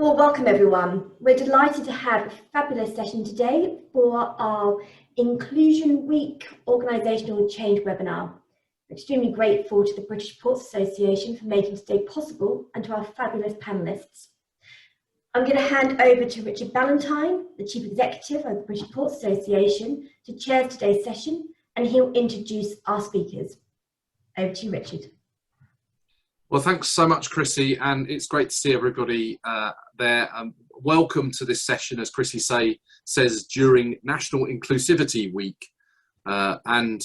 Well, welcome everyone. We're delighted to have a fabulous session today for our Inclusion Week Organisational Change webinar. We're extremely grateful to the British Ports Association for making today possible and to our fabulous panellists. I'm going to hand over to Richard Ballantyne, the Chief Executive of the British Ports Association, to chair today's session, and he'll introduce our speakers. Over to you, Richard. Well, thanks so much, Chrissy, and it's great to see everybody there. Welcome to this session, as Chrissy says, during National Inclusivity Week. I'm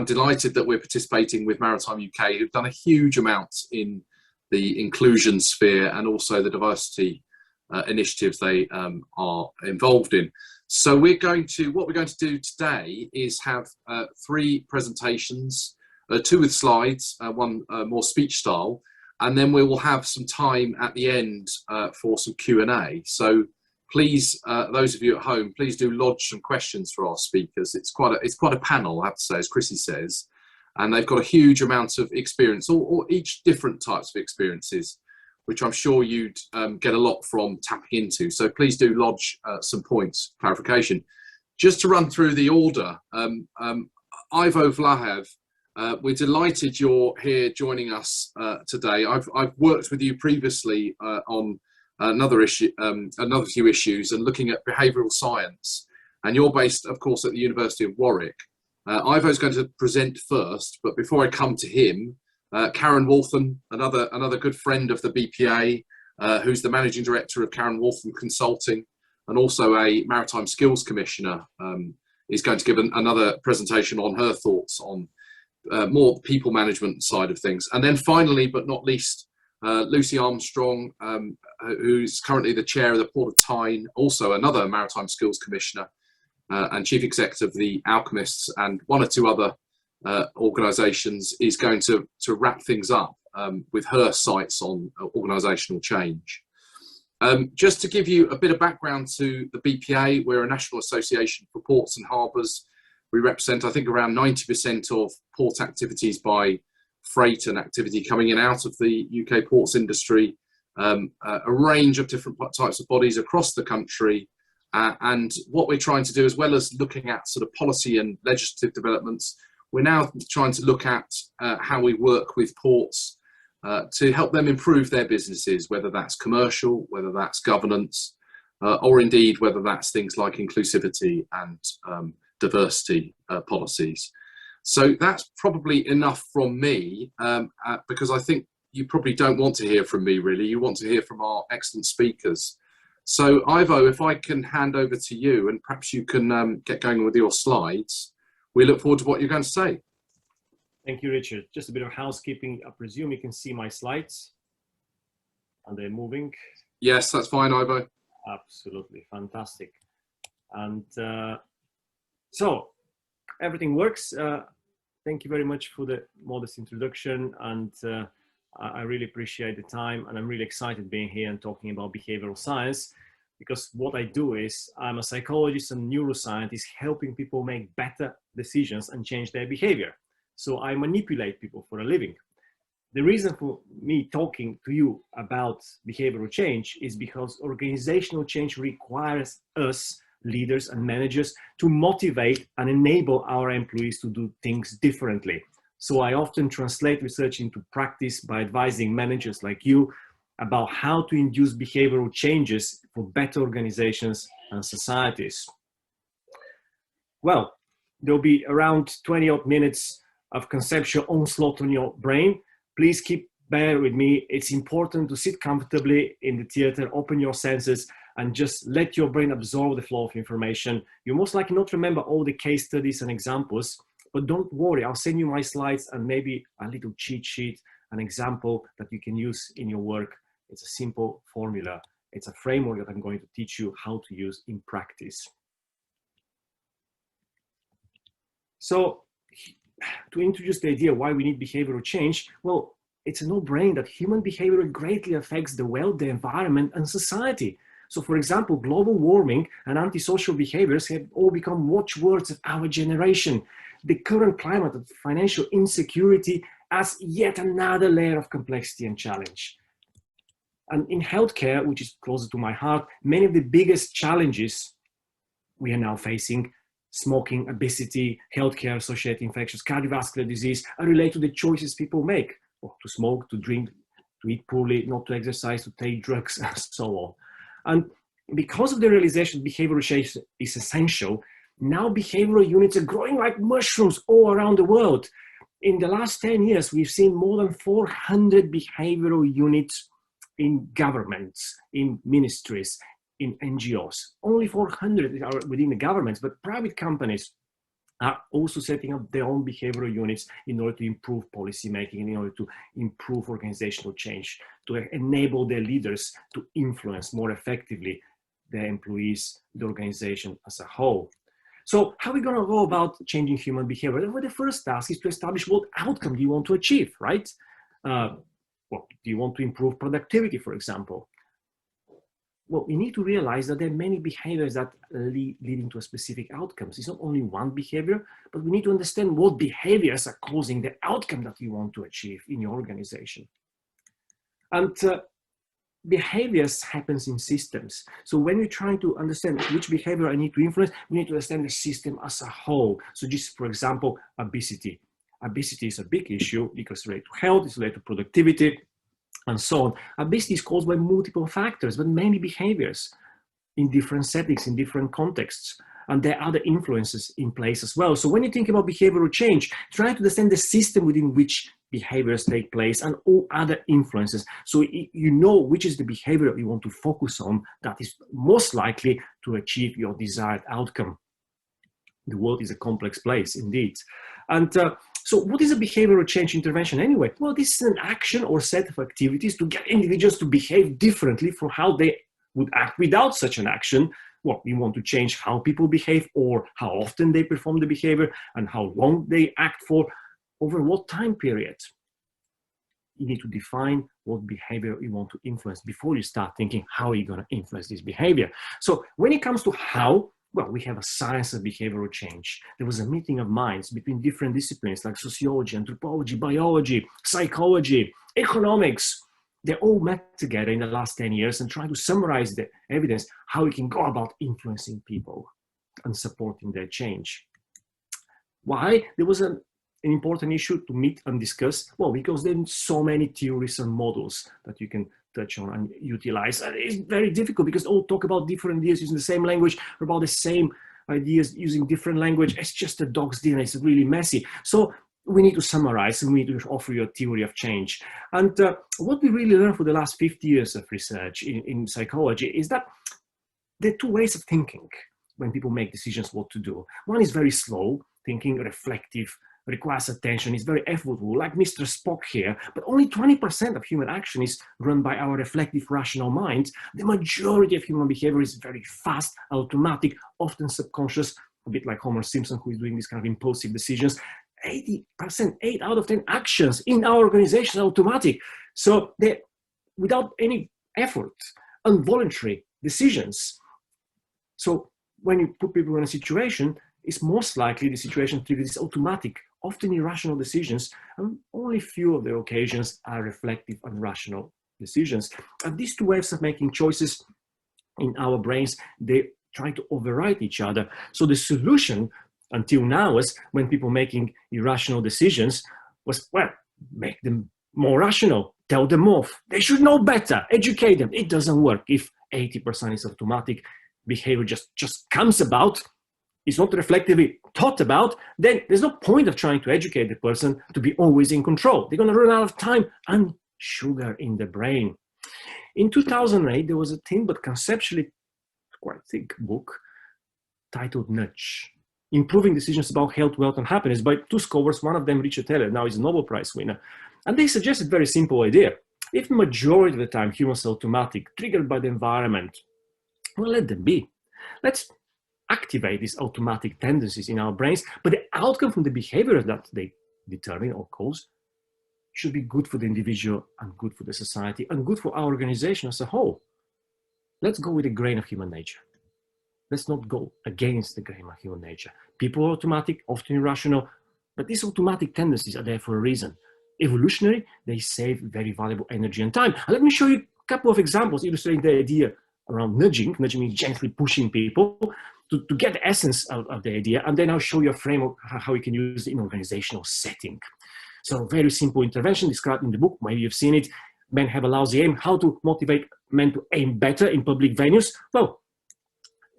delighted that we're participating with Maritime UK, who've done a huge amount in the inclusion sphere and also the diversity initiatives they are involved in. So what we're going to do today is have 3 presentations, 2 with slides, 1 more speech style, and then we will have some time at the end for some Q&A. So please, those of you at home, please do lodge some questions for our speakers. It's quite a panel, I have to say, as Chrissy says, and they've got a huge amount of experience, or each different types of experiences, which I'm sure you'd get a lot from tapping into. So please do lodge some points, clarification. Just to run through the order, Ivo Vlaev, we're delighted you're here joining us today. I've worked with you previously on another few issues and looking at behavioural science, and you're based, of course, at the University of Warwick. Ivo's going to present first, but before I come to him, Karen Waltham, another good friend of the BPA, who's the Managing Director of Karen Waltham Consulting and also a Maritime Skills Commissioner, is going to give another presentation on her thoughts on more people management side of things. And then finally, but not least, Lucy Armstrong, who's currently the chair of the Port of Tyne, also another Maritime Skills Commissioner and Chief Executive of the Alchemists and 1 or 2 other organisations, is going to wrap things up with her sights on organisational change. Just to give you a bit of background to the BPA, we're a national association for ports and harbours. We represent, I think, around 90% of port activities by freight and activity coming in out of the UK ports industry, a range of different types of bodies across the country. And what we're trying to do, as well as looking at sort of policy and legislative developments, we're now trying to look at how we work with ports to help them improve their businesses, whether that's commercial, whether that's governance, or indeed whether that's things like inclusivity and diversity policies. So that's probably enough from me, because I think you probably don't want to hear from me, really. You want to hear from our excellent speakers. So Ivo, if I can hand over to you, and perhaps you can get going with your slides. We look forward to what you're going to say. Thank you, Richard. Just a bit of housekeeping. I presume you can see my slides. Are they moving? Yes, that's fine, Ivo. Absolutely, fantastic. And so everything works. Thank you very much for the modest introduction, and I really appreciate the time, and I'm really excited being here and talking about behavioral science, because what I do is I'm a psychologist and neuroscientist helping people make better decisions and change their behavior. So I manipulate people for a living. The reason for me talking to you about behavioral change is because organizational change requires us, leaders and managers, to motivate and enable our employees to do things differently. So I often translate research into practice by advising managers like you about how to induce behavioral changes for better organizations and societies. Well, there'll be around 20 odd minutes of conceptual onslaught on your brain. Please bear with me. It's important to sit comfortably in the theater, open your senses, and just let your brain absorb the flow of information. You'll most likely not remember all the case studies and examples, but don't worry, I'll send you my slides and maybe a little cheat sheet, an example that you can use in your work. It's a simple formula. It's a framework that I'm going to teach you how to use in practice. So to introduce the idea why we need behavioral change, well, it's a no-brainer that human behavior greatly affects the world, the environment, and society. So for example, global warming and antisocial behaviors have all become watchwords of our generation. The current climate of financial insecurity adds yet another layer of complexity and challenge. And in healthcare, which is closer to my heart, many of the biggest challenges we are now facing, smoking, obesity, healthcare-associated infections, cardiovascular disease, are related to the choices people make, or to smoke, to drink, to eat poorly, not to exercise, to take drugs, and so on. And because of the realization that behavioral change is essential, now behavioral units are growing like mushrooms all around the world. In the last 10 years, we've seen more than 400 behavioral units in governments, in ministries, in NGOs. Only 400 are within the governments, but private companies are also setting up their own behavioral units in order to improve policy making, in order to improve organizational change, to enable their leaders to influence more effectively their employees, the organization as a whole. So how are we going to go about changing human behavior? Well, the first task is to establish what outcome do you want to achieve, right? Well, do you want to improve productivity, for example? Well, we need to realize that there are many behaviors that leading to a specific outcomes. It's not only one behavior, but we need to understand what behaviors are causing the outcome that you want to achieve in your organization. And behaviors happens in systems. So when we're trying to understand which behavior I need to influence, we need to understand the system as a whole. So just, for example, obesity. Obesity is a big issue because it's related to health, it's related to productivity, and so on. Obesity is caused by multiple factors, but many behaviors in different settings, in different contexts. And there are other influences in place as well. So when you think about behavioral change, try to understand the system within which behaviors take place and all other influences. So you know which is the behavior that you want to focus on that is most likely to achieve your desired outcome. The world is a complex place indeed. And so what is a behavioral change intervention anyway? Well, this is an action or set of activities to get individuals to behave differently from how they would act without such an action. Well, we want to change how people behave or how often they perform the behavior and how long they act for, over what time period. You need to define what behavior you want to influence before you start thinking how are you going to influence this behavior. So when it comes to how, well, we have a science of behavioral change. There was a meeting of minds between different disciplines like sociology, anthropology, biology, psychology, economics. They all met together in the last 10 years and tried to summarize the evidence, how we can go about influencing people and supporting their change. Why? There was an important issue to meet and discuss. Well, because there are so many theories and models that you can touch on and utilize. And it's very difficult because all talk about different ideas using the same language, or about the same ideas using different language. It's just a dog's dinner. It's really messy. So we need to summarize and we need to offer you a theory of change. And what we really learned for the last 50 years of research in psychology is that there are two ways of thinking when people make decisions what to do. One is very slow thinking, reflective, requires attention, is very effortful, like Mr. Spock here, but only 20% of human action is run by our reflective, rational mind. The majority of human behavior is very fast, automatic, often subconscious, a bit like Homer Simpson, who is doing these kind of impulsive decisions. 80%, 8 out of 10 actions in our organization are automatic. So they're without any effort, involuntary decisions. So when you put people in a situation, it's most likely the situation triggers automatic, often irrational decisions, and only few of the occasions are reflective and rational decisions. And these two ways of making choices in our brains, they try to override each other. So the solution until now was, when people making irrational decisions, was, well, make them more rational, tell them off. They should know better, educate them. It doesn't work. If 80% is automatic, behavior just comes about, it's not reflectively thought about, then there's no point of trying to educate the person to be always in control. They're going to run out of time and sugar in the brain. In 2008, there was a thin but conceptually quite thick book titled Nudge, Improving Decisions About Health, Wealth, and Happiness, by two scholars. One of them, Richard Taylor, now is a Nobel Prize winner. And they suggested a very simple idea. If the majority of the time humans are automatic, triggered by the environment, well, let them be. Let's activate these automatic tendencies in our brains, but the outcome from the behavior that they determine or cause should be good for the individual and good for the society and good for our organization as a whole. Let's go with the grain of human nature. Let's not go against the grain of human nature. People are automatic, often irrational, but these automatic tendencies are there for a reason. Evolutionary, they save very valuable energy and time. And let me show you couple of examples illustrating the idea around nudging. Nudging means gently pushing people to get the essence of the idea, and then I'll show you a framework how you can use it in organizational setting. So very simple intervention described in the book, maybe you've seen it. Men have a lousy aim. How to motivate men to aim better in public venues? Well,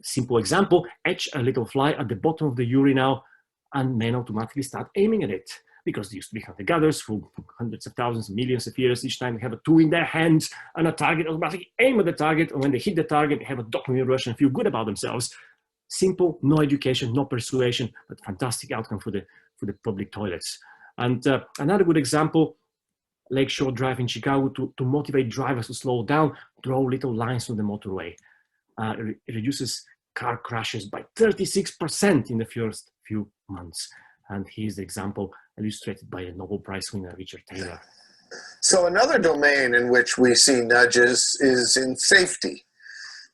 simple example, etch a little fly at the bottom of the urinal and men automatically start aiming at it, because they used to be hunter-gatherers for hundreds of thousands, millions of years. Each time they have a tool in their hands and a target, automatically aim at the target, and when they hit the target, they have a dopamine rush and feel good about themselves. Simple, no education, no persuasion, but fantastic outcome for the public toilets. And another good example, Lakeshore Drive in Chicago, to motivate drivers to slow down, draw little lines on the motorway. It reduces car crashes by 36% in the first few months. And here's the example illustrated by a Nobel Prize winner, Richard Taylor. So another domain in which we see nudges is in safety.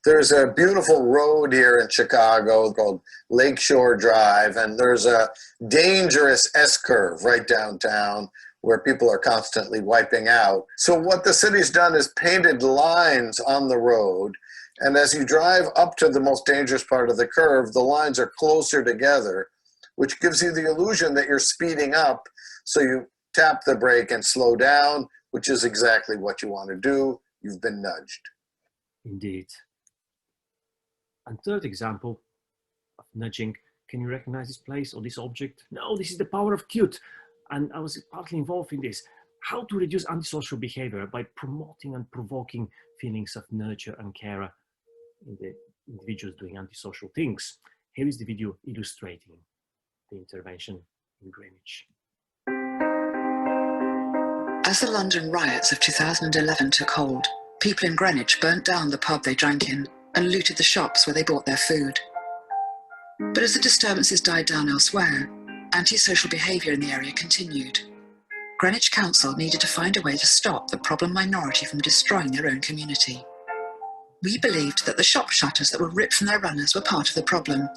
There's a beautiful road here in Chicago called Lakeshore Drive, and there's a dangerous S-curve right downtown where people are constantly wiping out. So what the city's done is painted lines on the road, and as you drive up to the most dangerous part of the curve, the lines are closer together, which gives you the illusion that you're speeding up. So you tap the brake and slow down, which is exactly what you want to do. You've been nudged. Indeed. And third example of nudging, can you recognize this place or this object? No, this is the power of cute. And I was partly involved in this. How to reduce antisocial behavior by promoting and provoking feelings of nurture and care in the individuals doing antisocial things. Here is the video illustrating the intervention in Greenwich. As the London riots of 2011 took hold, people in Greenwich burnt down the pub they drank in and looted the shops where they bought their food. But as the disturbances died down elsewhere, antisocial behaviour in the area continued. Greenwich Council needed to find a way to stop the problem minority from destroying their own community. We believed that the shop shutters that were ripped from their runners were part of the problem.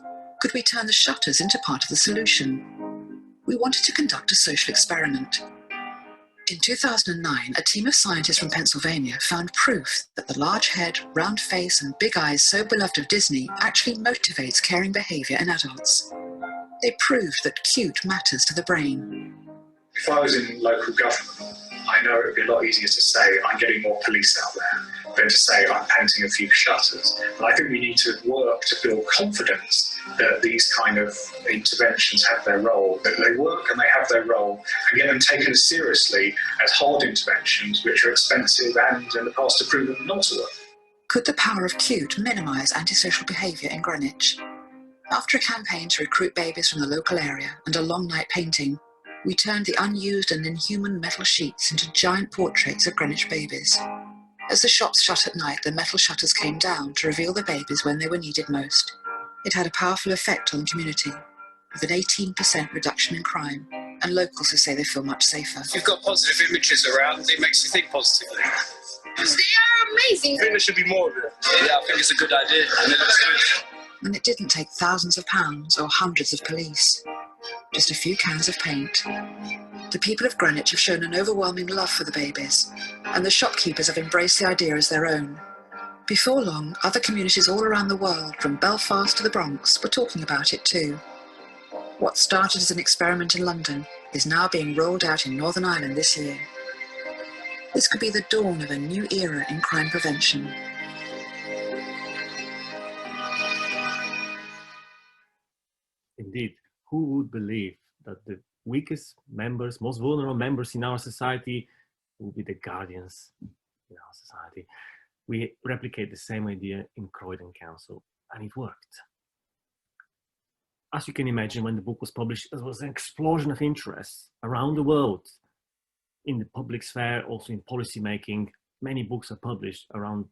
Could we turn the shutters into part of the solution? We wanted to conduct a social experiment. In 2009, a team of scientists from Pennsylvania found proof that the large head, round face and big eyes so beloved of Disney actually motivates caring behaviour in adults. They proved that cute matters to the brain. If I was in local government, I know it would be a lot easier to say I'm getting more police out there than to say I'm painting a few shutters. And I think we need to work to build confidence that these kind of interventions have their role, that they work and they have their role, and get them taken as seriously as hard interventions, which are expensive and in the past have proven not to work. Could the power of cute minimise antisocial behaviour in Greenwich? After a campaign to recruit babies from the local area and a long night painting, we turned the unused and inhuman metal sheets into giant portraits of Greenwich babies. As the shops shut at night, the metal shutters came down to reveal the babies when they were needed most. It had a powerful effect on the community, with an 18% reduction in crime, and locals who say they feel much safer. If you've got positive images around, it makes you think positively. They are amazing. I think there should be more of it. Yeah, I think it's a good idea, and it looks good. And it didn't take thousands of pounds or hundreds of police. Just a few cans of paint. The people of Greenwich have shown an overwhelming love for the babies, and the shopkeepers have embraced the idea as their own. Before long, other communities all around the world, from Belfast to the Bronx, were talking about it too. What started as an experiment in London is now being rolled out in Northern Ireland this year. This could be the dawn of a new era in crime prevention. Indeed, who would believe that the weakest members, most vulnerable members in our society will be the guardians in our society? We replicate the same idea in Croydon Council, and it worked. As you can imagine, when the book was published, there was an explosion of interest around the world in the public sphere, also in policy making. Many books are published around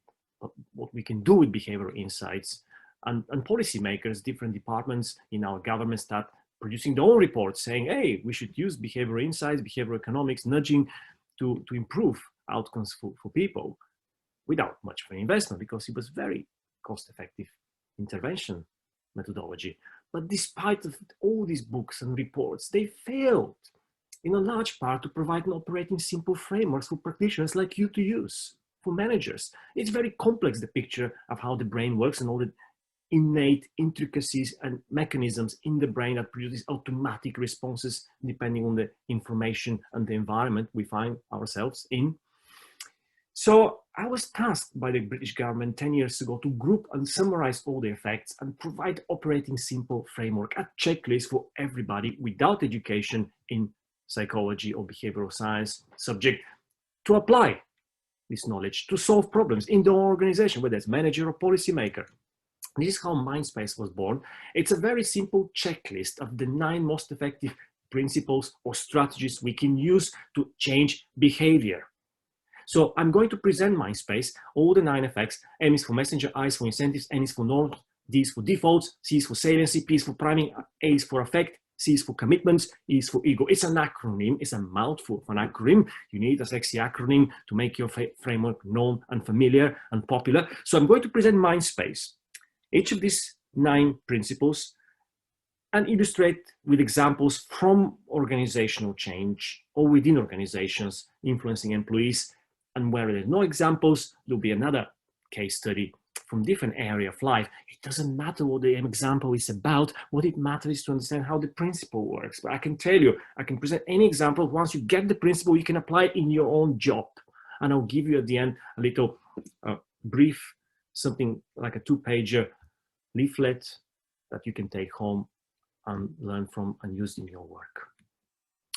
what we can do with behavioral insights. And policymakers, different departments in our government start producing their own reports saying, hey, we should use behavioral insights, behavioral economics, nudging to improve outcomes for people without much of an investment, because it was very cost-effective intervention methodology. But despite of all these books and reports, they failed in a large part to provide an operating simple frameworks for practitioners like you to use. for managers. It's very complex, the picture of how the brain works and all the innate intricacies and mechanisms in the brain that produces automatic responses depending on the information and the environment we find ourselves in. So I was tasked by the British government 10 years ago to group and summarize all the effects and provide operating simple framework, a checklist for everybody without education in psychology or behavioral science subject to apply this knowledge to solve problems in the organization, whether it's manager or policymaker. This is how Mindspace was born. It's a very simple checklist of the 9 most effective principles or strategies we can use to change behavior. So I'm going to present Mindspace, all the 9 effects. M is for messenger, I is for incentives, N is for norms, D is for defaults, C is for saliency, P is for priming, A is for affect, C is for commitments, E is for ego. It's an acronym, it's a mouthful of an acronym. You need a sexy acronym to make your framework known and familiar and popular. So I'm going to present Mindspace, each of these 9 principles, and illustrate with examples from organizational change or within organizations influencing employees. And where there's no examples, there'll be another case study from different area of life. It doesn't matter what the example is about. What it matters is to understand how the principle works. But I can tell you, I can present any example. Once you get the principle, you can apply it in your own job. And I'll give you at the end a little brief, something like a 2-pager leaflet that you can take home and learn from and use in your work.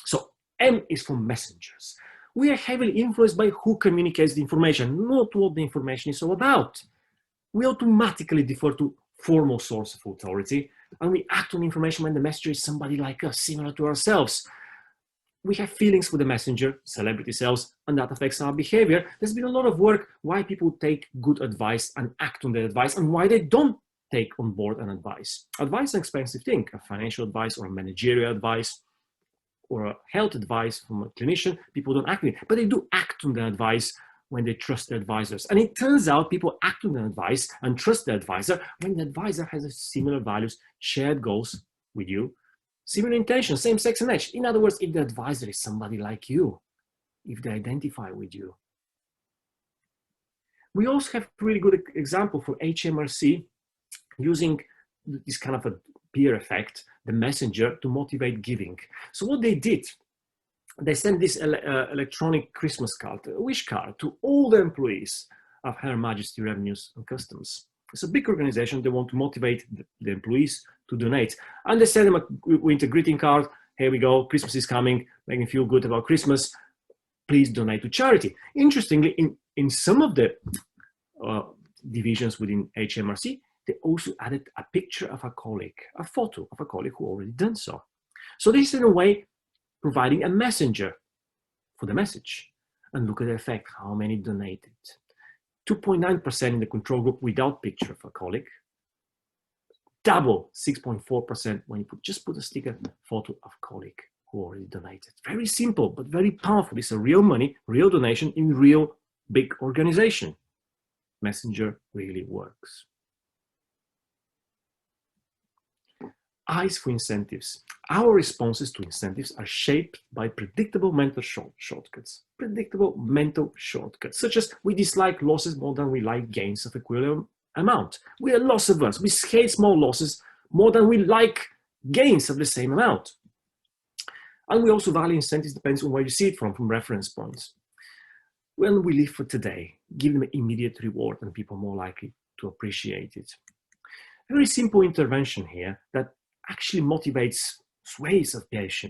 So M is for messengers. We are heavily influenced by who communicates the information, not what the information is all about. We automatically defer to formal source of authority, and we act on information when the messenger is somebody like us, similar to ourselves. We have feelings for the messenger, celebrity selves, and that affects our behavior. There's been a lot of work why people take good advice and act on their advice, and why they don't take on board an advice. Advice is an expensive thing, a financial advice or a managerial advice or a health advice from a clinician. People don't act on it, but they do act on the advice when they trust their advisors. And it turns out people act on the advice and trust the advisor when the advisor has a similar values, shared goals with you, similar intentions, same sex and age. In other words, if the advisor is somebody like you, if they identify with you. We also have a really good example for HMRC using this kind of a peer effect, the messenger, to motivate giving. So what they did, they sent this electronic Christmas card, a wish card, to all the employees of Her Majesty Revenues and Customs. It's a big organization. They want to motivate the employees to donate. And they send them a winter greeting card. Here we go. Christmas is coming. Make me feel good about Christmas. Please donate to charity. Interestingly, in some of the divisions within HMRC, they also added a picture of a colleague, a photo of a colleague who already done so. So this is in a way providing a messenger for the message. And look at the effect, how many donated. 2.9% in the control group without picture of a colleague. Double 6.4% when you just put a sticker photo of a colleague who already donated. Very simple, but very powerful. It's a real money, real donation in real big organization. Messenger really works. I's for incentives. Our responses to incentives are shaped by predictable mental shortcuts. Predictable mental shortcuts, such as we dislike losses more than we like gains of equivalent amount. We are loss averse. We hate small losses more than we like gains of the same amount. And we also value incentives depends on where you see it from reference points. When we live for today, give them an immediate reward and people are more likely to appreciate it. A very simple intervention here that actually motivates sways of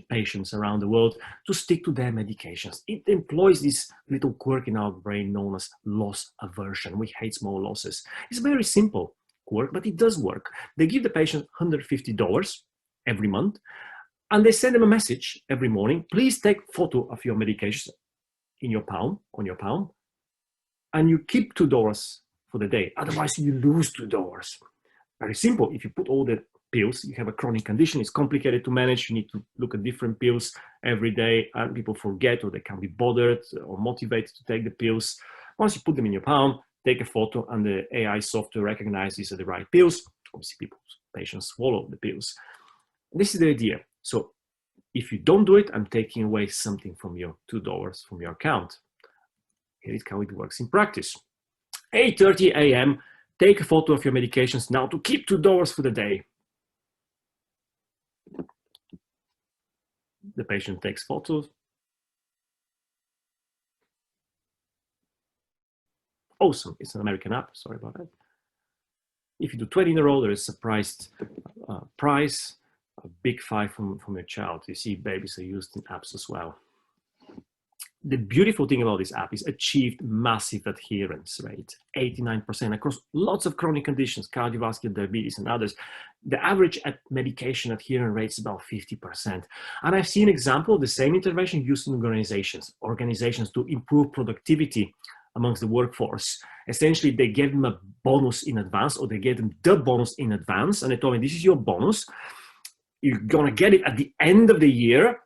patients around the world to stick to their medications. It employs this little quirk in our brain known as loss aversion. We hate small losses. It's a very simple quirk, but it does work. They give the patient $150 every month, and they send them a message every morning. Please take a photo of your medications in your palm, on your palm, and you keep $2 for the day. Otherwise, you lose $2. Very simple. If you put all the pills, you have a chronic condition, it's complicated to manage, you need to look at different pills every day, and people forget or they can't be bothered or motivated to take the pills. Once you put them in your palm, take a photo and the AI software recognizes these are the right pills. Obviously, patients swallow the pills. This is the idea. So if you don't do it, I'm taking away something from you, $2 from your account. Here is how it works in practice. 8:30 a.m. Take a photo of your medications now to keep 2 doors for the day. The patient takes photos. Awesome, it's an American app, sorry about that. If you do 20 in a row, there is a surprised prize, a big 5 from your child. You see babies are used in apps as well. The beautiful thing about this app is achieved massive adherence rate, 89% across lots of chronic conditions, cardiovascular, diabetes and others. The average medication adherence rate is about 50%. And I've seen example of the same intervention used in organizations to improve productivity amongst the workforce. Essentially, they gave them a bonus in advance, or they gave them the bonus in advance. And they told me, this is your bonus. You're gonna get it at the end of the year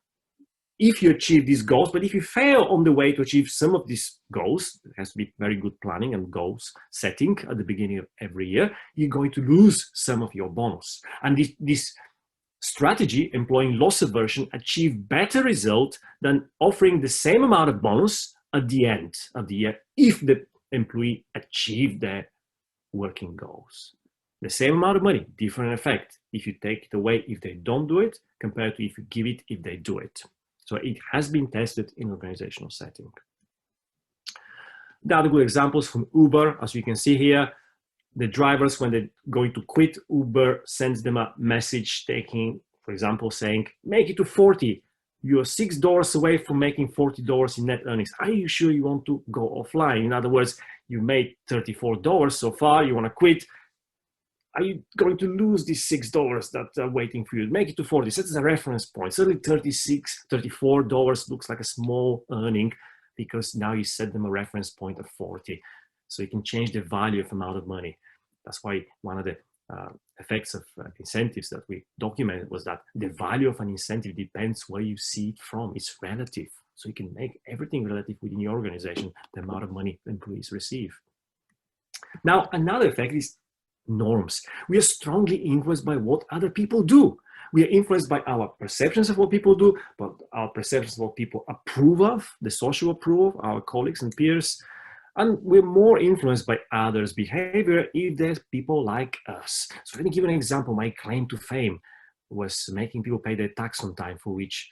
if you achieve these goals, but if you fail on the way to achieve some of these goals, it has to be very good planning and goals setting at the beginning of every year, you're going to lose some of your bonus. And this strategy, employing loss aversion, achieved better result than offering the same amount of bonus at the end of the year if the employee achieved their working goals. The same amount of money, different effect if you take it away if they don't do it compared to if you give it if they do it. So it has been tested in organizational setting. The other good examples from Uber, as you can see here, the drivers, when they're going to quit, Uber sends them a message taking, for example, saying, make it to 40. You're $6 away from making $40 in net earnings. Are you sure you want to go offline? In other words, you made $34 so far, you want to quit. Are you going to lose these $6 that are waiting for you? Make it to 40. So that's a reference point. Certainly $36, $34 looks like a small earning because now you set them a reference point of 40. So you can change the value of amount of money. That's why one of the effects of incentives that we documented was that the value of an incentive depends where you see it from. It's relative. So you can make everything relative within your organization, the amount of money employees receive. Now, another effect is norms. We are strongly influenced by what other people do. We are influenced by our perceptions of what people do, but our perceptions of what people approve of, the social approval of our colleagues and peers. And we're more influenced by others' behavior if there's people like us. So let me give an example. My claim to fame was making people pay their tax on time, for which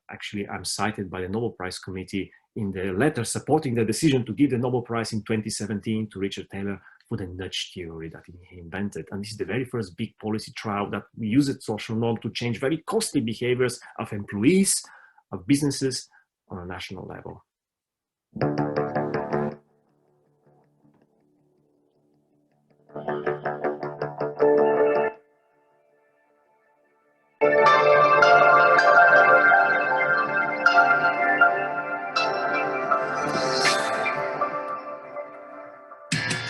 actually I'm cited by the Nobel Prize Committee in the letter supporting the decision to give the Nobel Prize in 2017 to Richard Taylor for the nudge theory that he invented. And this is the very first big policy trial that we use a social norm to change very costly behaviors of employees, of businesses on a national level.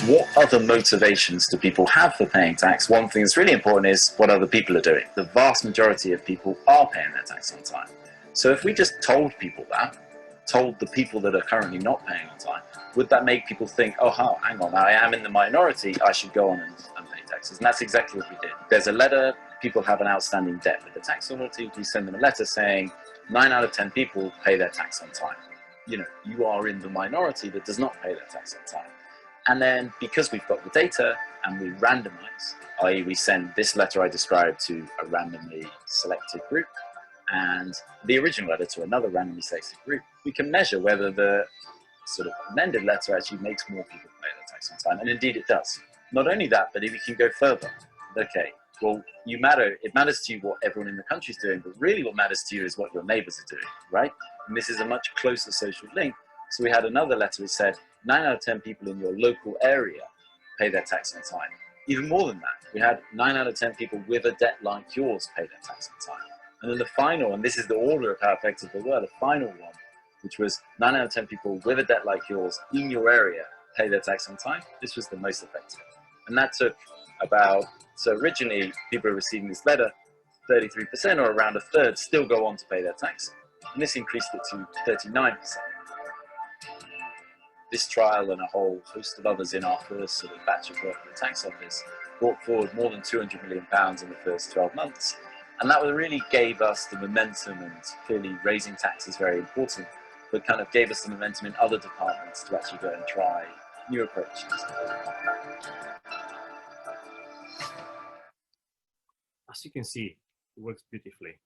What other motivations do people have for paying tax? One thing that's really important is what other people are doing. The vast majority of people are paying their tax on time. So if we just told people that, told the people that are currently not paying on time, would that make people think, oh, hang on, I am in the minority, I should go on and pay taxes? And that's exactly what we did. There's a letter, people have an outstanding debt with the tax authority, we send them a letter saying 9 out of 10 people pay their tax on time. You know, you are in the minority that does not pay their tax on time. And then because we've got the data and we randomize, i.e. we send this letter I described to a randomly selected group and the original letter to another randomly selected group, we can measure whether the sort of amended letter actually makes more people pay their tax on time. And indeed it does. Not only that, but if we can go further. Okay, well, it matters to you what everyone in the country is doing, but really what matters to you is what your neighbors are doing, right? And this is a much closer social link. So we had another letter that said 9 out of 10 people in your local area pay their tax on time. Even more than that, we had 9 out of 10 people with a debt like yours pay their tax on time. And then the final, and this is the order of how effective they were, the final one, which was 9 out of 10 people with a debt like yours in your area pay their tax on time. This was the most effective. And that took about, so originally people were receiving this letter, 33% or around a third still go on to pay their tax. And this increased it to 39%. This trial and a whole host of others in our first sort of batch of work in the tax office brought forward more than £200 million in the first 12 months. And that really gave us the momentum, and clearly raising tax is very important. but kind of gave us the momentum in other departments to actually go and try new approaches. As you can see, it works beautifully.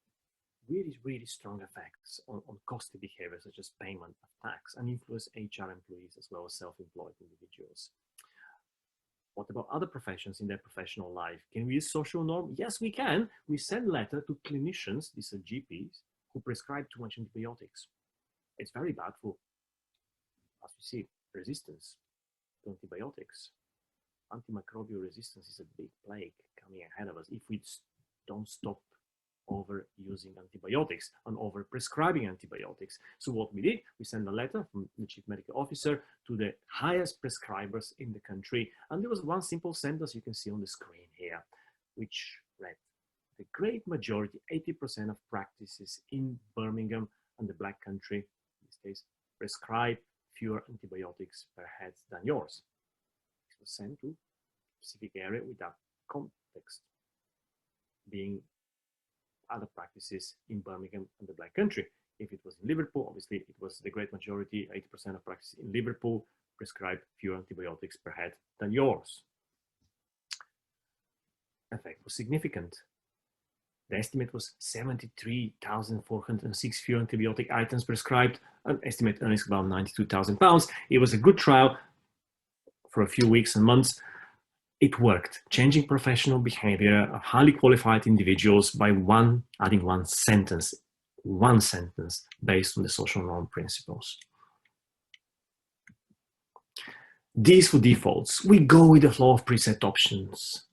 Really strong effects on costly behavior such as payment of tax and influence HR employees as well as self-employed individuals. What about other professions in their professional life? Can we use social norm? Yes, we can. We send letter to clinicians, these are GPs, who prescribe too much antibiotics. It's very bad for, as we see, resistance to antibiotics. Antimicrobial resistance is a big plague coming ahead of us if we don't stop overusing antibiotics and over prescribing antibiotics. So what we did, we sent a letter from the chief medical officer to the highest prescribers in the country, and there was one simple sentence you can see on the screen here, which read, the great majority, 80% of practices in Birmingham and the Black Country, in this case, prescribe fewer antibiotics per head than yours. It was sent to a specific area with that context being other practices in Birmingham and the Black Country. If it was in Liverpool, obviously it was the great majority, 80% of practices in Liverpool prescribe fewer antibiotics per head than yours. The effect was significant. The estimate was 73,406 fewer antibiotic items prescribed, an estimate earnings about £92,000. It was a good trial for a few weeks and months. It worked, changing professional behavior of highly qualified individuals by adding one sentence based on the social norm principles. These for defaults. We go with the flow of preset options,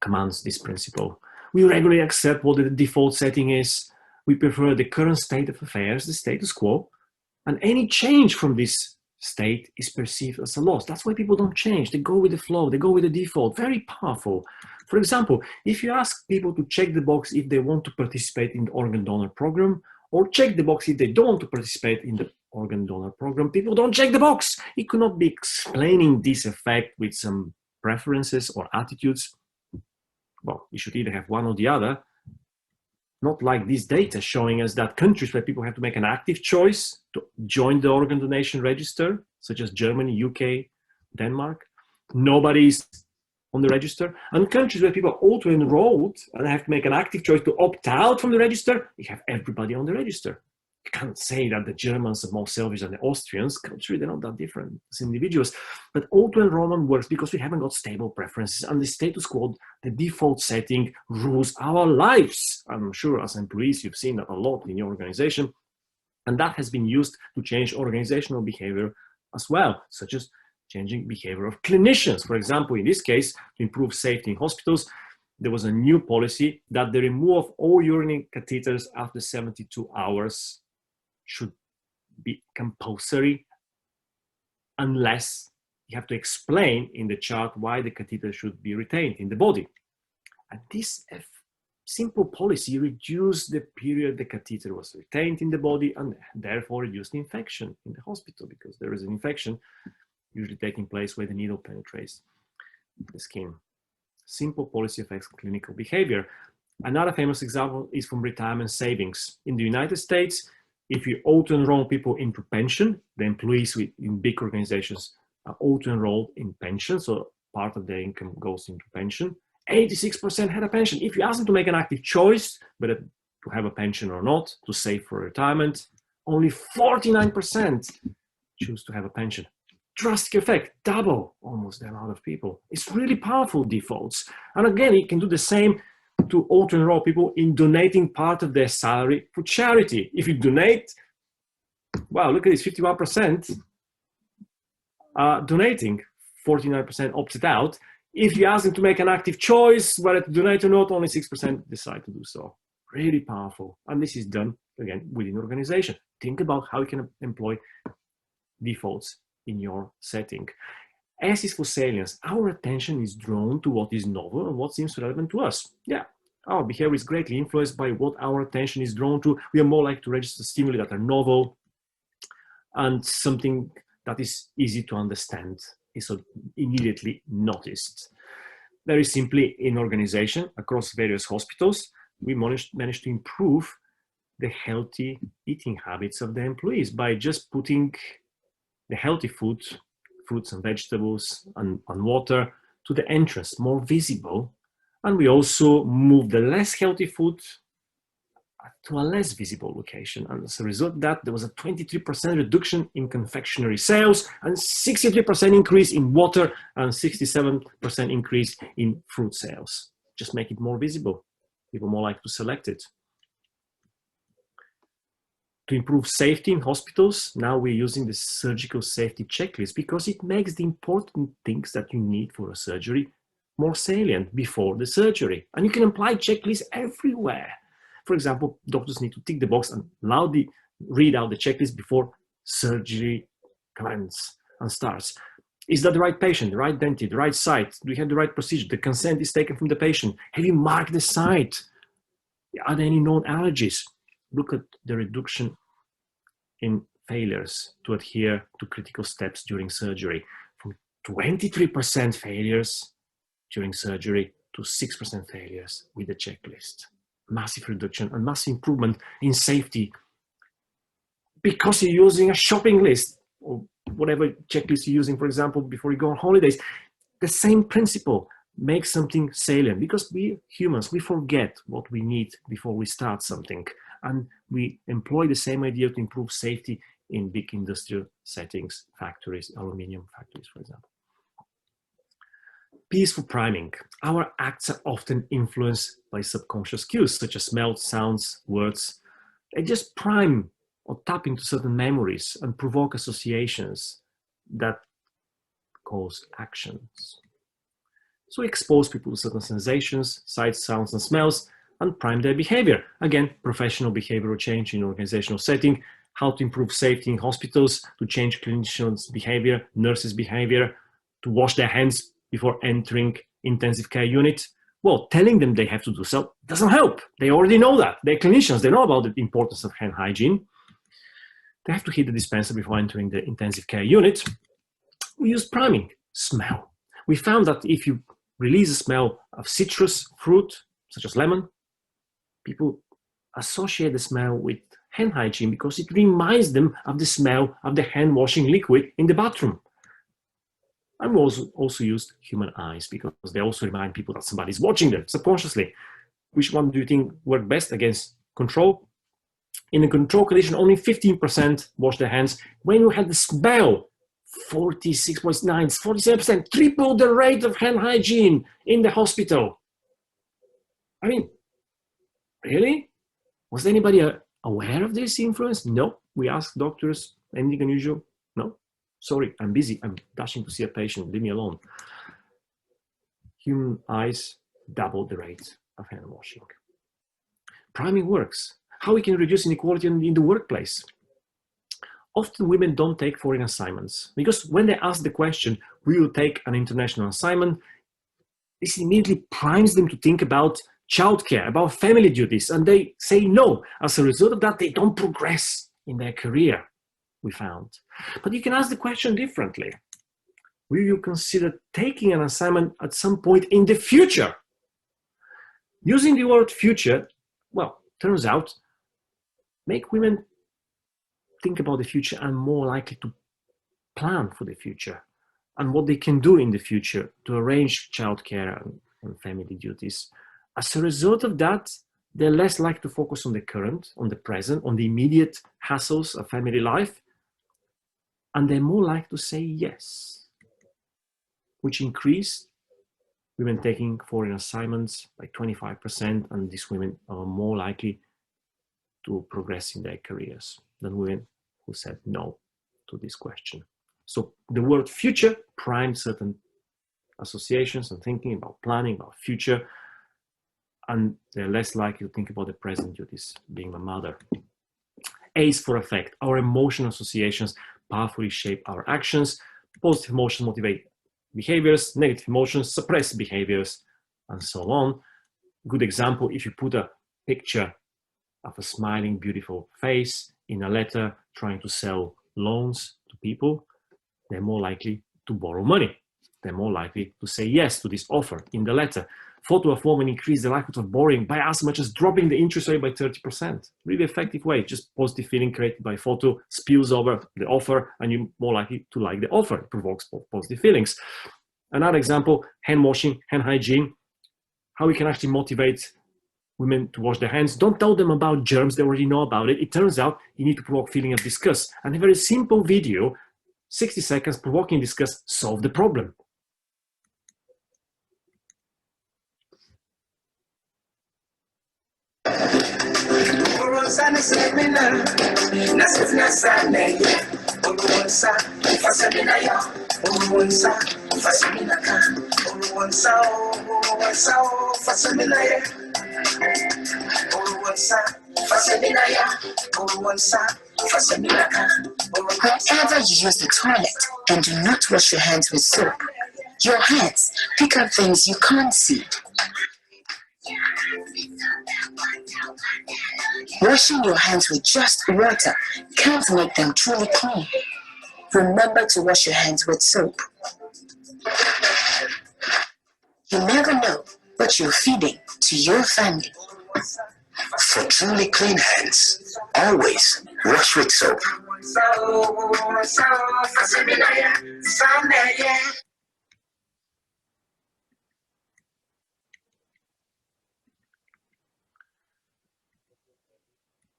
commands this principle. We regularly accept what the default setting is. We prefer the current state of affairs, the status quo, and any change from this state is perceived as a loss. That's why people don't change. They go with the flow. They go with the default. Very powerful. For example, if you ask people to check the box if they want to participate in the organ donor program, or check the box if they don't want to participate in the organ donor program, people don't check the box. It could not be explaining this effect with some preferences or attitudes. Well, you should either have one or the other. Not like this data showing us that countries where people have to make an active choice to join the organ donation register, such as Germany, UK, Denmark, nobody's on the register. And countries where people are auto-enrolled and have to make an active choice to opt out from the register, you have everybody on the register. You can't say that the Germans are more selfish than the Austrians. Culturally, they're not that different as individuals. But auto-enrollment works because we haven't got stable preferences. And the status quo, the default setting, rules our lives. I'm sure as employees, you've seen that a lot in your organization. And that has been used to change organizational behavior as well, such as changing behavior of clinicians. For example, in this case, to improve safety in hospitals, there was a new policy that the removal of all urinary catheters after 72 hours should be compulsory unless you have to explain in the chart why the catheter should be retained in the body. And this simple policy reduced the period the catheter was retained in the body and therefore reduced the infection in the hospital, because there is an infection usually taking place where the needle penetrates the skin. Simple policy affects clinical behavior. Another famous example is from retirement savings. In the United States, if you auto-enroll people into pension, the employees in big organizations are auto-enrolled in pension, so part of their income goes into pension. 86% had a pension. If you ask them to make an active choice, whether to have a pension or not, to save for retirement, only 49% choose to have a pension. Drastic effect, double almost the amount of people. It's really powerful defaults. And again, you can do the same to auto-enroll people in donating part of their salary for charity. If you donate, wow, look at this, 51% are donating, 49% opted out. If you ask them to make an active choice whether to donate or not, only 6% decide to do so. Really powerful. And this is done, again, within organization. Think about how you can employ defaults in your setting. S is for salience. Our attention is drawn to what is novel and what seems relevant to us. Yeah, our behavior is greatly influenced by what our attention is drawn to. We are more likely to register stimuli that are novel and something that is easy to understand is immediately noticed. Very simply, in organization across various hospitals, we managed to improve the healthy eating habits of the employees by just putting the healthy food, fruits and vegetables and water to the entrance, more visible. And we also move the less healthy food to a less visible location. And as a result of that, there was a 23% reduction in confectionery sales and 63% increase in water and 67% increase in fruit sales. Just make it more visible. People more likely to select it. To improve safety in hospitals, now we're using the surgical safety checklist because it makes the important things that you need for a surgery more salient before the surgery. And you can apply checklists everywhere. For example, doctors need to tick the box and loudly read out the checklist before surgery commences and starts. Is that the right patient, the right dentist, the right site? Do we have the right procedure? The consent is taken from the patient. Have you marked the site? Are there any known allergies? Look at the reduction in failures to adhere to critical steps during surgery. From 23% failures during surgery to 6% failures with the checklist. Massive reduction and massive improvement in safety because you're using a shopping list or whatever checklist you're using, for example, before you go on holidays. The same principle, make something salient because we humans, we forget what we need before we start something, and we employ the same idea to improve safety in big industrial settings, factories, aluminium factories, for example. Peaceful priming. Our acts are often influenced by subconscious cues such as smells, sounds, words. They just prime or tap into certain memories and provoke associations that cause actions. So expose people to certain sensations, sights, sounds, and smells, and prime their behavior. Again, professional behavioral change in organizational setting, how to improve safety in hospitals, to change clinicians' behavior, nurses' behavior, to wash their hands before entering intensive care unit. Well, telling them they have to do so doesn't help. They already know that. They're clinicians. They know about the importance of hand hygiene. They have to hit the dispenser before entering the intensive care unit. We use priming. Smell. We found that if you release a smell of citrus fruit, such as lemon, people associate the smell with hand hygiene because it reminds them of the smell of the hand washing liquid in the bathroom. And we also used human eyes because they also remind people that somebody's watching them subconsciously. Which one do you think worked best against control? In a control condition, only 15% wash their hands. When you had the smell, 46.9, 47%, triple the rate of hand hygiene in the hospital. I mean, really? Was anybody aware of this influence? No. We asked doctors, anything unusual? No. Sorry, I'm busy. I'm dashing to see a patient. Leave me alone. Human eyes double the rate of hand washing. Priming works. How we can reduce inequality in the workplace? Often women don't take foreign assignments because when they ask the question, will you take an international assignment? This immediately primes them to think about childcare, about family duties, and they say no. As a result of that, they don't progress in their career, we found. But you can ask the question differently. Will you consider taking an assignment at some point in the future? Using the word future, well, turns out, make women think about the future and more likely to plan for the future and what they can do in the future to arrange childcare and family duties. As a result of that, they're less likely to focus on the current, on the present, on the immediate hassles of family life, and they're more likely to say yes, which increase women taking foreign assignments by 25%, and these women are more likely to progress in their careers than women who said no to this question. So the word future primed certain associations and thinking about planning, about future, and they're less likely to think about the present duties, being a mother. A is for effect. Our emotional associations powerfully shape our actions. Positive emotions motivate behaviors, negative emotions suppress behaviors, and so on. Good example, if you put a picture of a smiling, beautiful face in a letter trying to sell loans to people, they're more likely to borrow money. they're more likely to say yes to this offer in the letter. Photo of woman increase the likelihood of borrowing by as much as dropping the interest rate by 30%. Really effective way. Just positive feeling created by photo spills over the offer, and you're more likely to like the offer. It provokes positive feelings. Another example, hand washing, hand hygiene. How we can actually motivate women to wash their hands. Don't tell them about germs, they already know about it. It turns out you need to provoke feeling of disgust. And a very simple video, 60 seconds, provoking disgust, solve the problem. Whenever you use the toilet and do not wash your hands with soap, your hands pick up things you can't see. Washing your hands with just water can't make them truly clean. Remember to wash your hands with soap. You never know what you're feeding to your family. For truly clean hands, always wash with soap.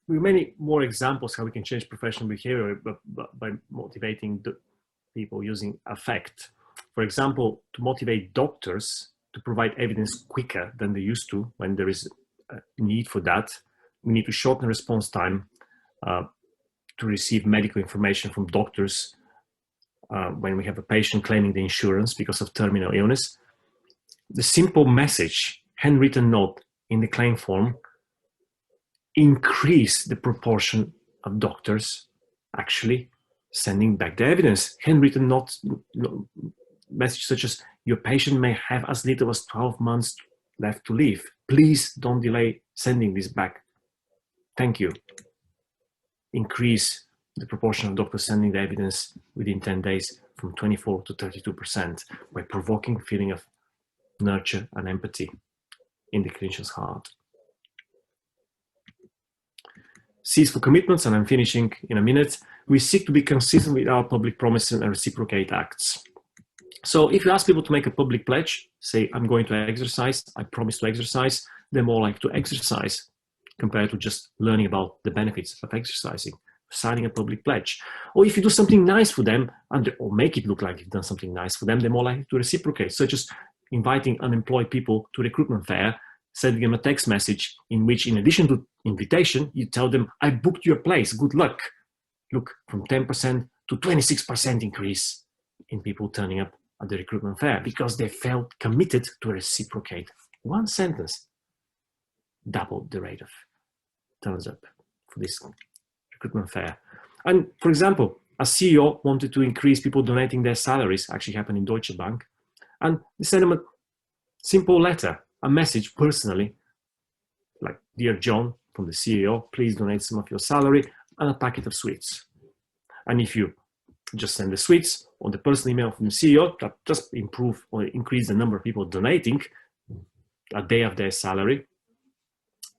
There are many more examples how we can change professional behavior by motivating the people using affect. For example, to motivate doctors to provide evidence quicker than they used to when there is a need for that, we need to shorten response time to receive medical information from doctors when we have a patient claiming the insurance because of terminal illness. The simple message, handwritten note in the claim form, increase the proportion of doctors actually sending back the evidence. Handwritten notes, message such as, your patient may have as little as 12 months left to live. Please don't delay sending this back. Thank you. Increase the proportion of doctors sending the evidence within 10 days from 24 to 32% by provoking feeling of nurture and empathy in the clinician's heart. C's for commitments, and I'm finishing in a minute. We seek to be consistent with our public promises and reciprocate acts. So if you ask people to make a public pledge, say, I'm going to exercise, I promise to exercise, they're more likely to exercise compared to just learning about the benefits of exercising, signing a public pledge. Or if you do something nice for them, or make it look like you've done something nice for them, they're more likely to reciprocate, such as inviting unemployed people to a recruitment fair, sending them a text message in which, in addition to invitation, you tell them, I booked your place, good luck. Look, from 10% to 26% increase in people turning up at the recruitment fair because they felt committed to reciprocate. One sentence doubled the rate of turns up for this recruitment fair. And for example, a CEO wanted to increase people donating their salaries, actually happened in Deutsche Bank, and they sent them a simple letter, a message personally, like, Dear John, from the CEO, please donate some of your salary and a packet of sweets. And if you just send the sweets on the personal email from the CEO, that just improve or increase the number of people donating a day of their salary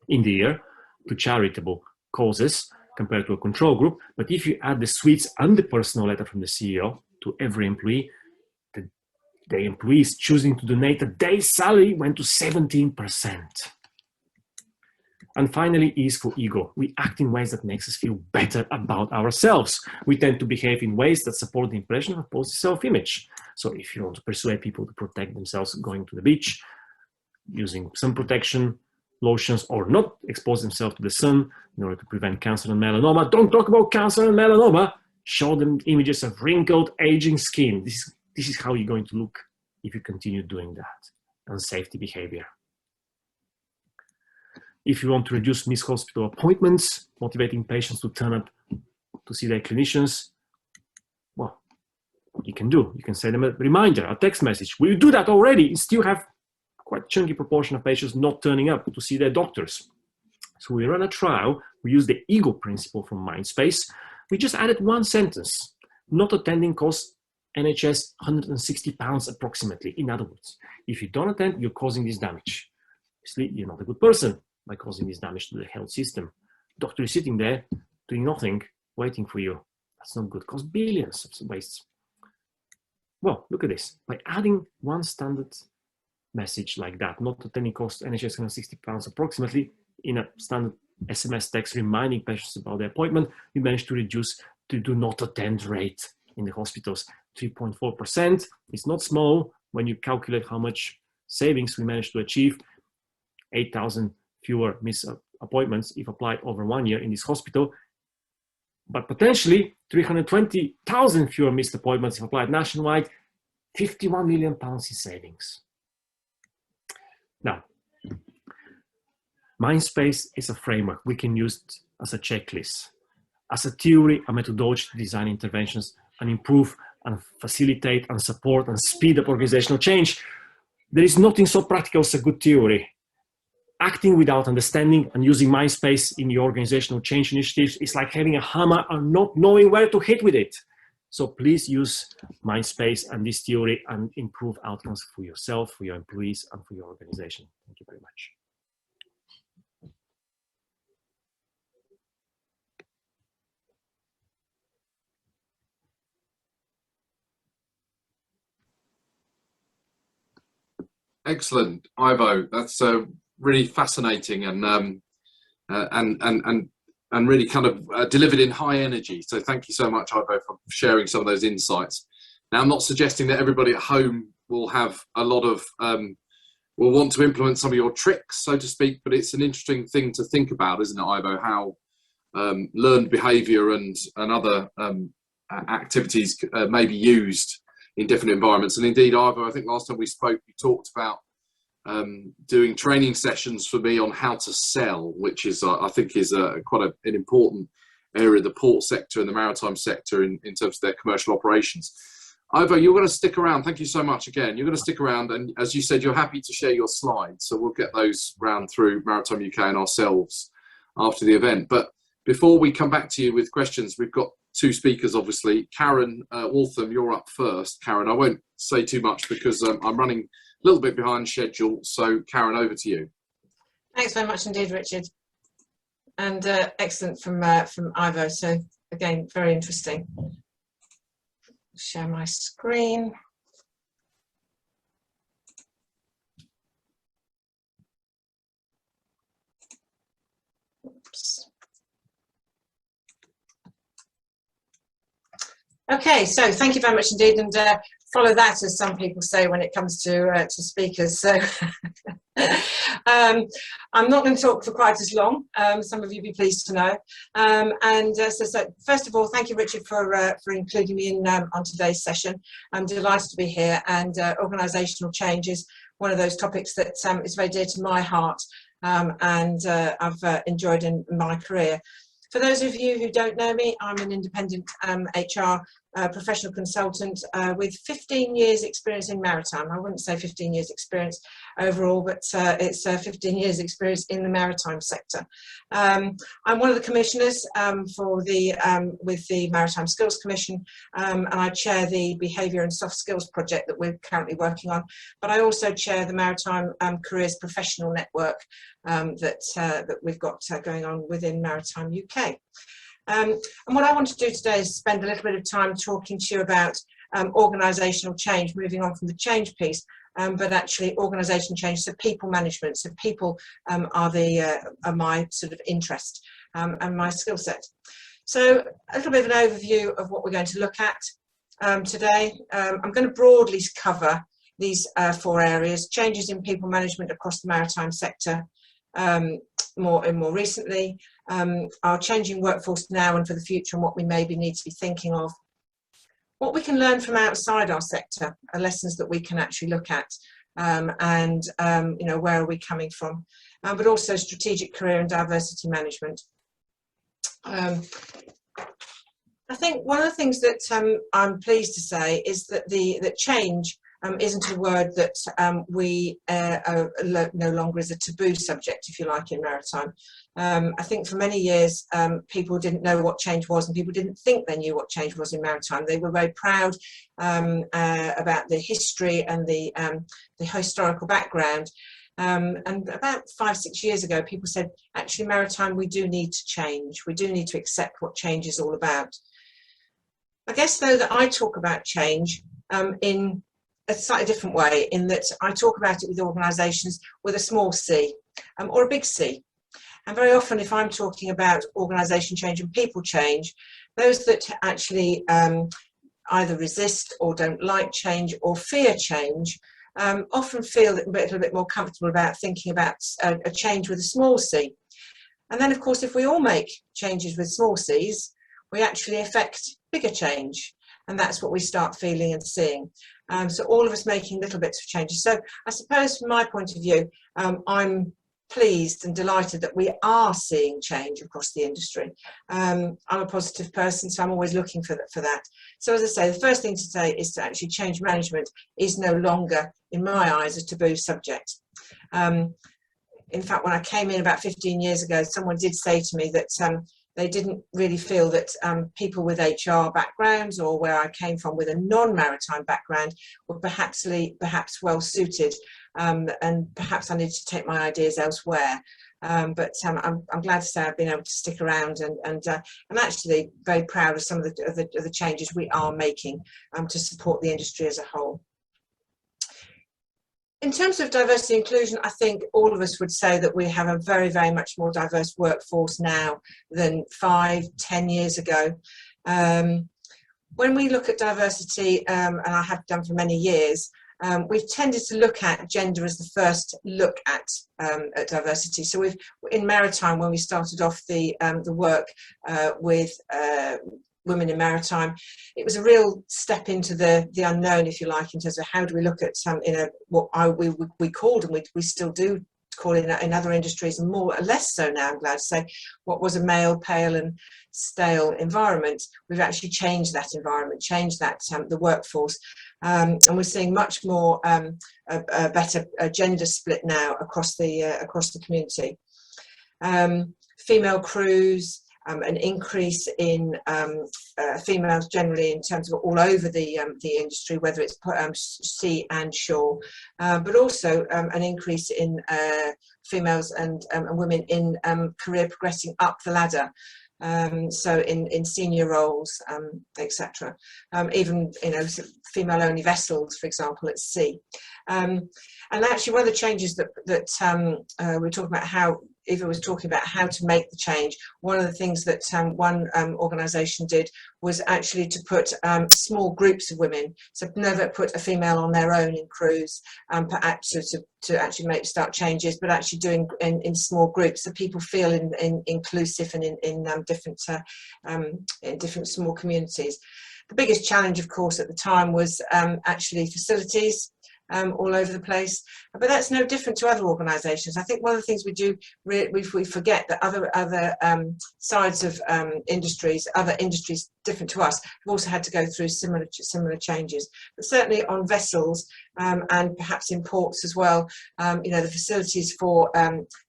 in the year to charitable causes compared to a control group. But if you add the sweets and the personal letter from the CEO to every employee, the employees choosing to donate a day's salary went to 17%. And finally, E is for ego. We act in ways that makes us feel better about ourselves. We tend to behave in ways that support the impression of a positive self-image. So if you want to persuade people to protect themselves going to the beach, using sun protection, lotions, or not expose themselves to the sun in order to prevent cancer and melanoma, don't talk about cancer and melanoma. Show them images of wrinkled, aging skin. This is how you're going to look if you continue doing that. Unsafety behavior. If you want to reduce missed hospital appointments, motivating patients to turn up to see their clinicians, well, what you can do, you can send them a reminder, a text message. We do that already. You still have quite a chunky proportion of patients not turning up to see their doctors. So we run a trial. We use the ego principle from Mindspace. We just added one sentence. Not attending costs NHS £160 approximately. In other words, if you don't attend, you're causing this damage. Obviously, you're not a good person by causing this damage to the health system. Doctor is sitting there doing nothing, waiting for you. That's not good. Cost billions of wastes. Well, look at this. By adding one standard message like that, not at any cost, NHS £160 approximately, in a standard SMS text reminding patients about their appointment, we managed to reduce the do not attend rate in the hospitals 3.4%. It's not small when you calculate how much savings we managed to achieve. 8,000 fewer missed appointments if applied over 1 year in this hospital, but potentially 320,000 fewer missed appointments if applied nationwide, £51 million in savings. Now, Mindspace is a framework we can use as a checklist, as a theory, a methodology to design interventions and improve and facilitate and support and speed up organizational change. There is nothing so practical as a good theory. Acting without understanding and using Mindspace in your organizational change initiatives is like having a hammer and not knowing where to hit with it. So please use Mindspace and this theory and improve outcomes for yourself, for your employees, and for your organization. Thank you very much. Excellent, Ivo. That's really fascinating and really kind of delivered in high energy. So thank you so much, Ivo, for sharing some of those insights. Now, I'm not suggesting that everybody at home will have a lot of will want to implement some of your tricks, so to speak, but it's an interesting thing to think about, isn't it, Ivo? How learned behaviour and other activities may be used in different environments. And indeed, Ivo, I think last time we spoke, you talked about doing training sessions for me on how to sell, which is, I think, is quite an important area of the port sector and the maritime sector in terms of their commercial operations. Ivo, you're going to stick around. Thank you so much again. You're going to stick around, and as you said, you're happy to share your slides, so we'll get those round through Maritime UK and ourselves after the event. But before we come back to you with questions, we've got two speakers, obviously. Karen Waltham, you're up first. Karen, I won't say too much because I'm running a little bit behind schedule. So, Karen, over to you. Thanks very much indeed, Richard. And excellent from Ivo. So, again, very interesting. Share my screen. Oops. Okay, so thank you very much indeed, and follow that, as some people say when it comes to speakers. So I'm not going to talk for quite as long. Some of you be pleased to know. So first of all, thank you, Richard, for including me in on today's session. I'm delighted to be here, and organisational change is one of those topics that is very dear to my heart, and I've enjoyed in my career. For those of you who don't know me, I'm an independent HR professional consultant with 15 years experience in maritime. I wouldn't say 15 years experience overall, but it's 15 years experience in the maritime sector. I'm one of the commissioners with the Maritime Skills Commission, and I chair the Behaviour and Soft Skills project that we're currently working on. But I also chair the Maritime Careers Professional Network that we've got going on within Maritime UK. And what I want to do today is spend a little bit of time talking to you about organisational change, moving on from the change piece, but actually organisation change, so people management. So people are my sort of interest and my skill set. So a little bit of an overview of what we're going to look at today. I'm going to broadly cover these 4 areas: changes in people management across the maritime sector, more recently, our changing workforce now and for the future, and what we maybe need to be thinking of. What we can learn from outside our sector are lessons that we can actually look at, and you know, where are we coming from, but also strategic career and diversity management. I think one of the things that I'm pleased to say is that that change isn't a word that no longer is a taboo subject, if you like, in maritime. I think for many years people didn't know what change was, and people didn't think they knew what change was in maritime. They were very proud about the history and the historical background. And about 5-6 years ago, people said, actually, maritime, we do need to change. We do need to accept what change is all about. I guess, though, that I talk about change in a slightly different way, in that I talk about it with organisations with a small c or a big C. And very often, if I'm talking about organisation change and people change, those that actually either resist or don't like change or fear change often feel a little bit more comfortable about thinking about a change with a small c. And then, of course, if we all make changes with small c's, we actually affect bigger change. And that's what we start feeling and seeing. So all of us making little bits of changes. So I suppose from my point of view, I'm pleased and delighted that we are seeing change across the industry. I'm a positive person, so I'm always looking for that. So as I say, the first thing to say is to actually change management is no longer, in my eyes, a taboo subject. In fact, when I came in about 15 years ago, someone did say to me that they didn't really feel that people with HR backgrounds, or where I came from with a non-maritime background, were perhaps well suited, and perhaps I needed to take my ideas elsewhere. But I'm glad to say I've been able to stick around, and I'm actually very proud of some of the changes we are making to support the industry as a whole. In terms of diversity and inclusion, I think all of us would say that we have a very, very much more diverse workforce now than 5-10 years ago. When we look at diversity, and I have done for many years, we've tended to look at gender as the first look at diversity. So in maritime, when we started off the work with women in maritime, it was a real step into the unknown, if you like, in terms of how do we look at what we called, and we still do call it in other industries, and more or less so now, I'm glad to say, what was a male, pale and stale environment. We've actually changed that environment, changed that the workforce, and we're seeing much more a better gender split now across the community. Female crews, an increase in females generally in terms of all over the industry, whether it's sea and shore, but also an increase in females and women in career progressing up the ladder. So in senior roles, etc. Even female-only vessels, for example, at sea. And actually, one of the changes that we're talking about, how Eva was talking about how to make the change. One of the things that one organisation did was actually to put small groups of women. So never put a female on their own in crews, to actually start changes, but actually doing in small groups, so people feel inclusive and in different small communities. The biggest challenge, of course, at the time was actually facilities. All over the place, but that's no different to other organisations. I think one of the things we forget that other sides of industries, other industries different to us, have also had to go through similar changes. But certainly on vessels and perhaps in ports as well, the facilities for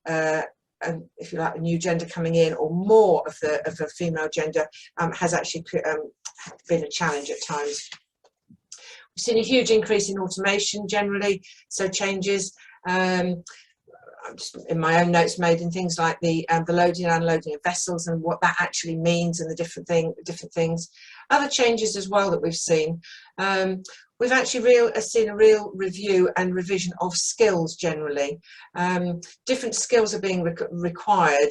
if you like, a new gender coming in, or more of the female gender, has actually been a challenge at times. We've seen a huge increase in automation generally, so changes. Just in my own notes made in things like the loading and unloading of vessels and what that actually means, and the different things. Other changes as well that we've seen. We've actually seen a real review and revision of skills generally. Different skills are being required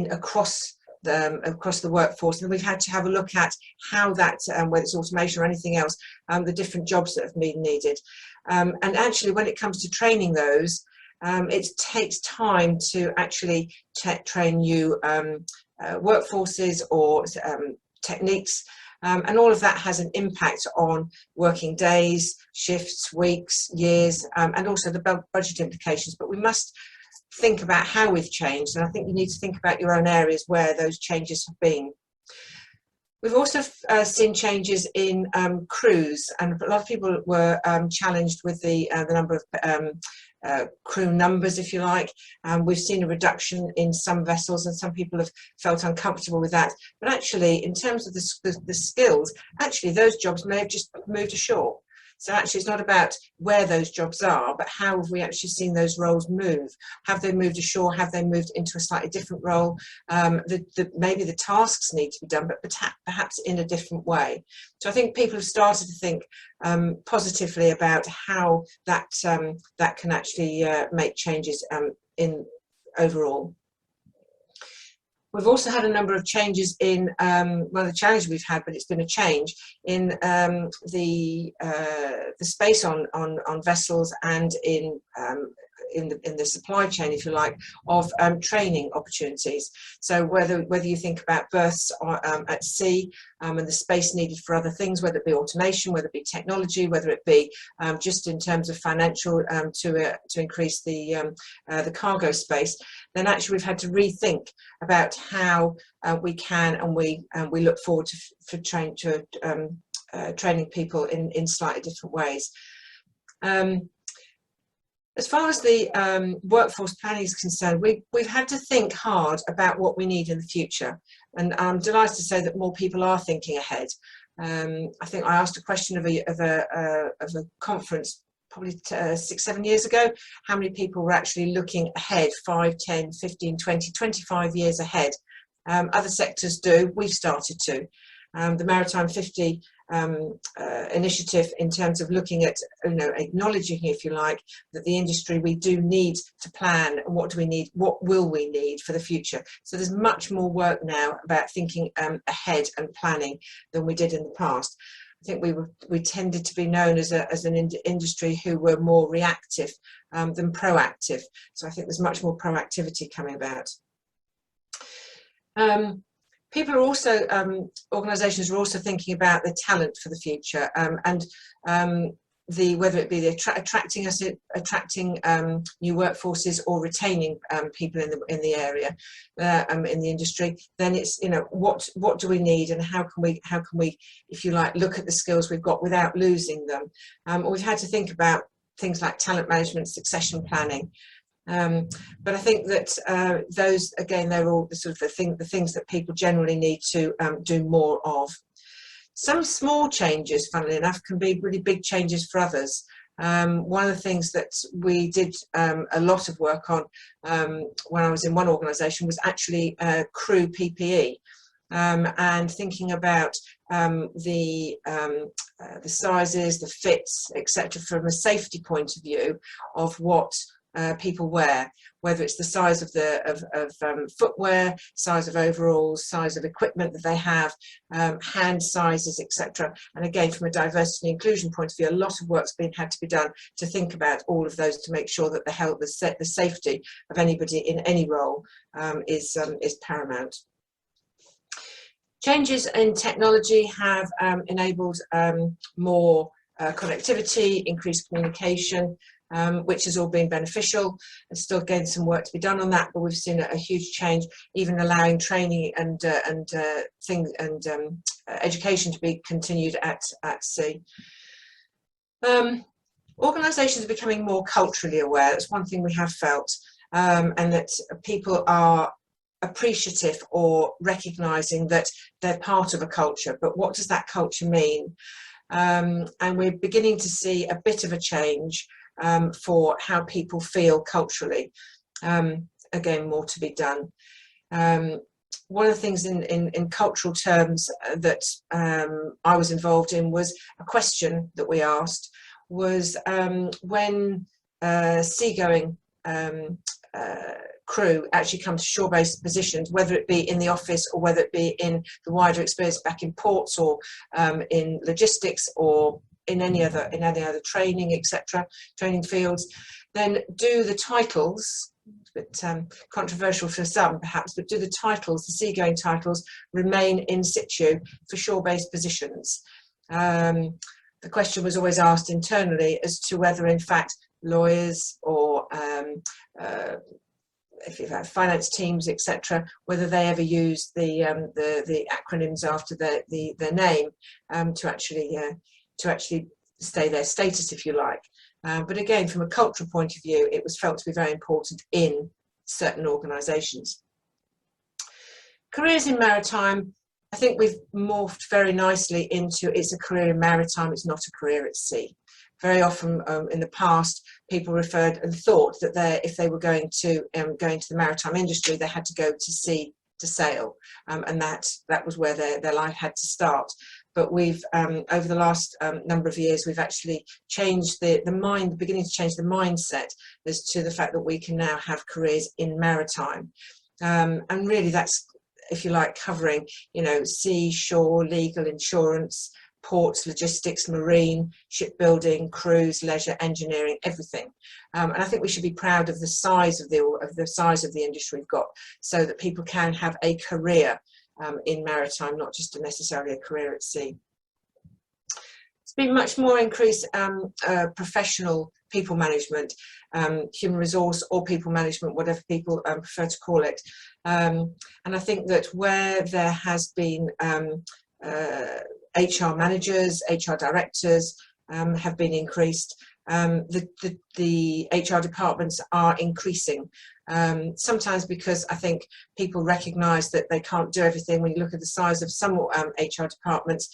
across the workforce, and we've had to have a look at how that, whether it's automation or anything else, the different jobs that have been needed. And actually, when it comes to training those, it takes time to actually train new workforces or techniques, and all of that has an impact on working days, shifts, weeks, years, and also the budget implications. But we must think about how we've changed, and I think you need to think about your own areas where those changes have been. We've also seen changes in crews, and a lot of people were challenged with the number of crew numbers, if you like. We've seen a reduction in some vessels, and some people have felt uncomfortable with that. But actually, in terms of the skills, actually those jobs may have just moved ashore. So actually it's not about where those jobs are, but how have we actually seen those roles move? Have they moved ashore? Have they moved into a slightly different role? Maybe the tasks need to be done, but perhaps in a different way. So I think people have started to think positively about how that can actually make changes in overall. We've also had a number of changes in, well, the challenge we've had, but it's been a change in the space on vessels and in the supply chain, if you like, of training opportunities. So whether you think about berths at sea and the space needed for other things, whether it be automation, whether it be technology, whether it be just in terms of financial to increase the cargo space, then actually we've had to rethink about how we can and we look forward to training people in slightly different ways. As far as the workforce planning is concerned, we've had to think hard about what we need in the future, and I'm delighted to say that more people are thinking ahead. I think I asked a question of a conference probably 6-7 years ago, how many people were actually looking ahead 5, 10, 15, 20, 25 years ahead. Other sectors do, we've started to. The Maritime 50 initiative in terms of looking at, acknowledging, if you like, that the industry, we do need to plan, and what do we need, what will we need for the future. So there's much more work now about thinking ahead and planning than we did in the past. I think we tended to be known as an industry who were more reactive than proactive. So I think there's much more proactivity coming about. People are also, organisations are also thinking about the talent for the future, and whether it be the attracting new workforces or retaining people in the area, in the industry. Then it's, what do we need, and how can we, if you like, look at the skills we've got without losing them. We've had to think about things like talent management, succession planning. But I think that those, again, they're all the sort of the things that people generally need to do more of. Some small changes, funnily enough, can be really big changes for others. One of the things that we did a lot of work on when I was in one organisation was actually crew PPE, and thinking about the sizes, the fits, etc., from a safety point of view of what people wear, whether it's the size of footwear, size of overalls, size of equipment that they have, hand sizes, etc. And again, from a diversity and inclusion point of view, a lot of work's had to be done to think about all of those, to make sure that the safety of anybody in any role is paramount. Changes in technology have enabled more connectivity, increased communication, which has all been beneficial. There's still, again, some work to be done on that, but we've seen a huge change, even allowing training and education to be continued at sea. Organisations are becoming more culturally aware. That's one thing we have felt, and that people are appreciative or recognising that they're part of a culture. But what does that culture mean? And we're beginning to see a bit of a change for how people feel culturally. Again, more to be done. One of the things in cultural terms that I was involved in was a question that we asked was when seagoing crew actually come to shore-based positions, whether it be in the office or whether it be in the wider experience back in ports or in logistics or in any other training, etc., training fields, then do the titles, a bit controversial for some perhaps, but do the titles, the seagoing titles, remain in situ for shore-based positions? The question was always asked internally as to whether in fact lawyers or if you have finance teams, etc., whether they ever use the acronyms after their name to actually stay their status, if you like. But again, from a cultural point of view, it was felt to be very important in certain organisations. Careers in maritime, I think we've morphed very nicely into it's a career in maritime, it's not a career at sea. Very often in the past, people referred and thought that if they were going to the maritime industry, they had to go to sea to sail, and that was where their life had to start. But we've over the last number of years, we've actually changed beginning to change the mindset as to the fact that we can now have careers in maritime, and really that's, if you like, covering, you know, sea, shore, legal, insurance, ports, logistics, marine, shipbuilding, cruise, leisure, engineering, everything. And I think we should be proud of the size of the industry we've got, so that people can have a career in maritime, not just necessarily a career at sea. It's been much more increased professional people management, human resource or people management, whatever people prefer to call it. And I think that where there has been HR managers, HR directors have been increased. The HR departments are increasing, sometimes because I think people recognise that they can't do everything. When you look at the size of some HR departments,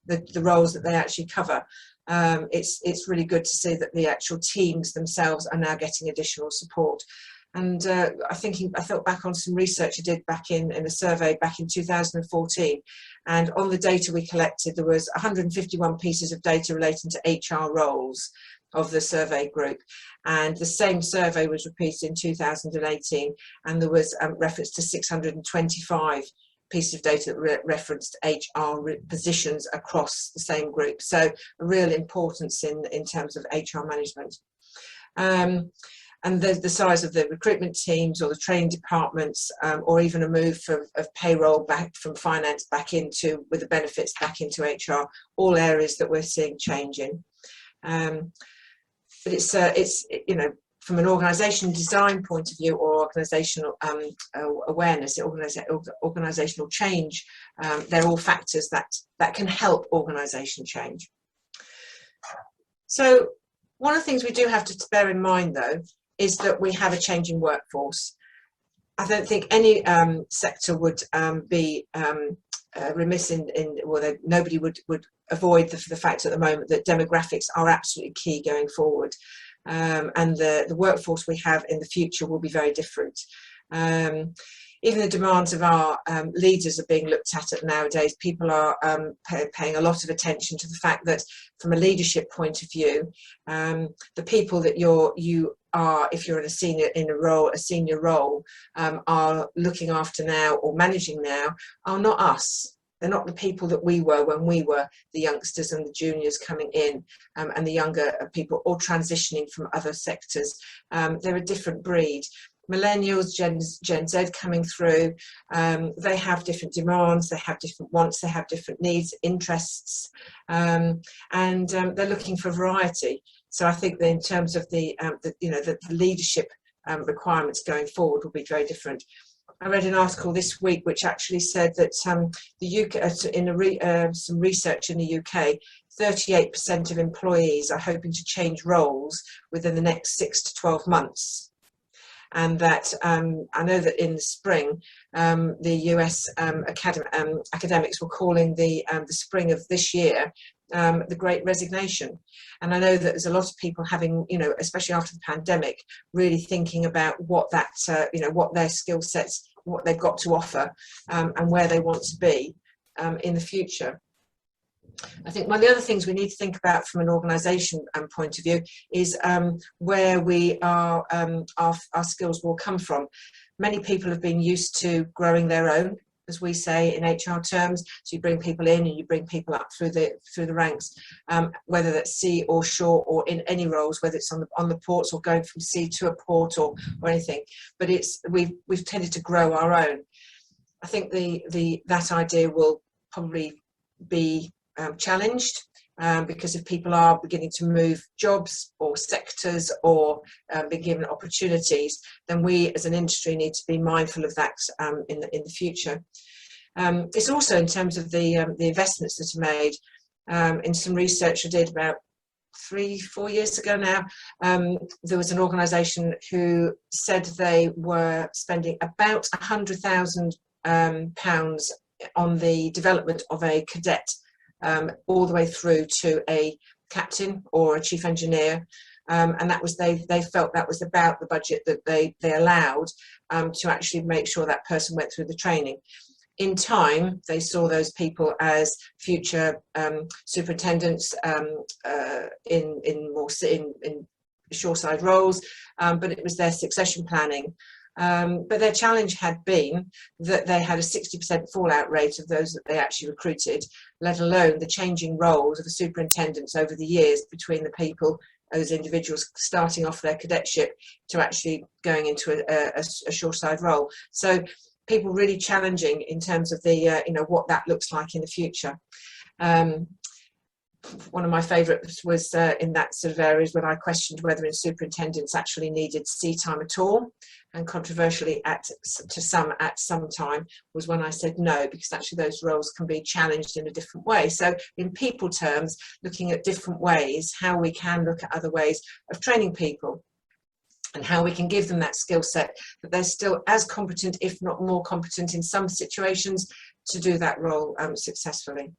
the roles that they actually cover, it's really good to see that the actual teams themselves are now getting additional support. And I thought back on some research I did back in a survey back in 2014, and on the data we collected, there was 151 pieces of data relating to HR roles of the survey group, and the same survey was repeated in 2018, and there was reference to 625 pieces of data that referenced HR positions across the same group. So a real importance in terms of HR management. And the size of the recruitment teams or the training departments, or even a move of payroll back from finance back into, with the benefits back into HR, all areas that we're seeing change in. But it's you know, from an organisation design point of view or organisational awareness, organisational change, they're all factors that can help organisation change. So one of the things we do have to bear in mind, though, is that we have a changing workforce. I don't think any sector would be remiss well, nobody would avoid the fact at the moment that demographics are absolutely key going forward, and the workforce we have in the future will be very different. Even the demands of our leaders are being looked at nowadays. People are paying a lot of attention to the fact that, from a leadership point of view, the people that you are, if you're in a senior role, are looking after now or managing now, are not us. They're not the people that we were when we were the youngsters and the juniors coming in, and the younger people, or transitioning from other sectors. They're a different breed. Millennials, Gen Z coming through, they have different demands, they have different wants, they have different needs, interests, and they're looking for variety. So I think that in terms of the leadership requirements going forward will be very different. I read an article this week which actually said that the UK, some research in the UK, 38% of employees are hoping to change roles within the next 6 to 12 months. And that I know that in the spring, the US academics were calling the spring of this year the Great Resignation. And I know that there's a lot of people having, especially after the pandemic, really thinking about what that, what their skill sets, what they've got to offer, and where they want to be in the future. I think one of the other things we need to think about from an organisation point of view is where our skills will come from. Many people have been used to growing their own, as we say in HR terms. So you bring people in and you bring people up through the ranks, whether that's sea or shore or in any roles, whether it's on the ports or going from sea to a port or anything. But we've tended to grow our own. I think that idea will probably be challenged because if people are beginning to move jobs or sectors or be given opportunities, then we as an industry need to be mindful of that in the future. It's also in terms of the investments that are made. In some research I did about 3-4 years ago now, there was an organisation who said they were spending about £100,000 on the development of a cadet, all the way through to a captain or a chief engineer, and that was they felt that was about the budget that they allowed to actually make sure that person went through the training. In time, they saw those people as future superintendents in shoreside roles, but it was their succession planning. But their challenge had been that they had a 60% fallout rate of those that they actually recruited, let alone the changing roles of the superintendents over the years between the people, those individuals starting off their cadetship to actually going into a shoreside role. So people really challenging in terms of the what that looks like in the future. One of my favourites was in that sort of areas when I questioned whether superintendents actually needed sea time at all, and controversially to some at some time was when I said no, because actually those roles can be challenged in a different way. So in people terms, looking at different ways, how we can look at other ways of training people, and how we can give them that skill set that they're still as competent, if not more competent in some situations, to do that role successfully.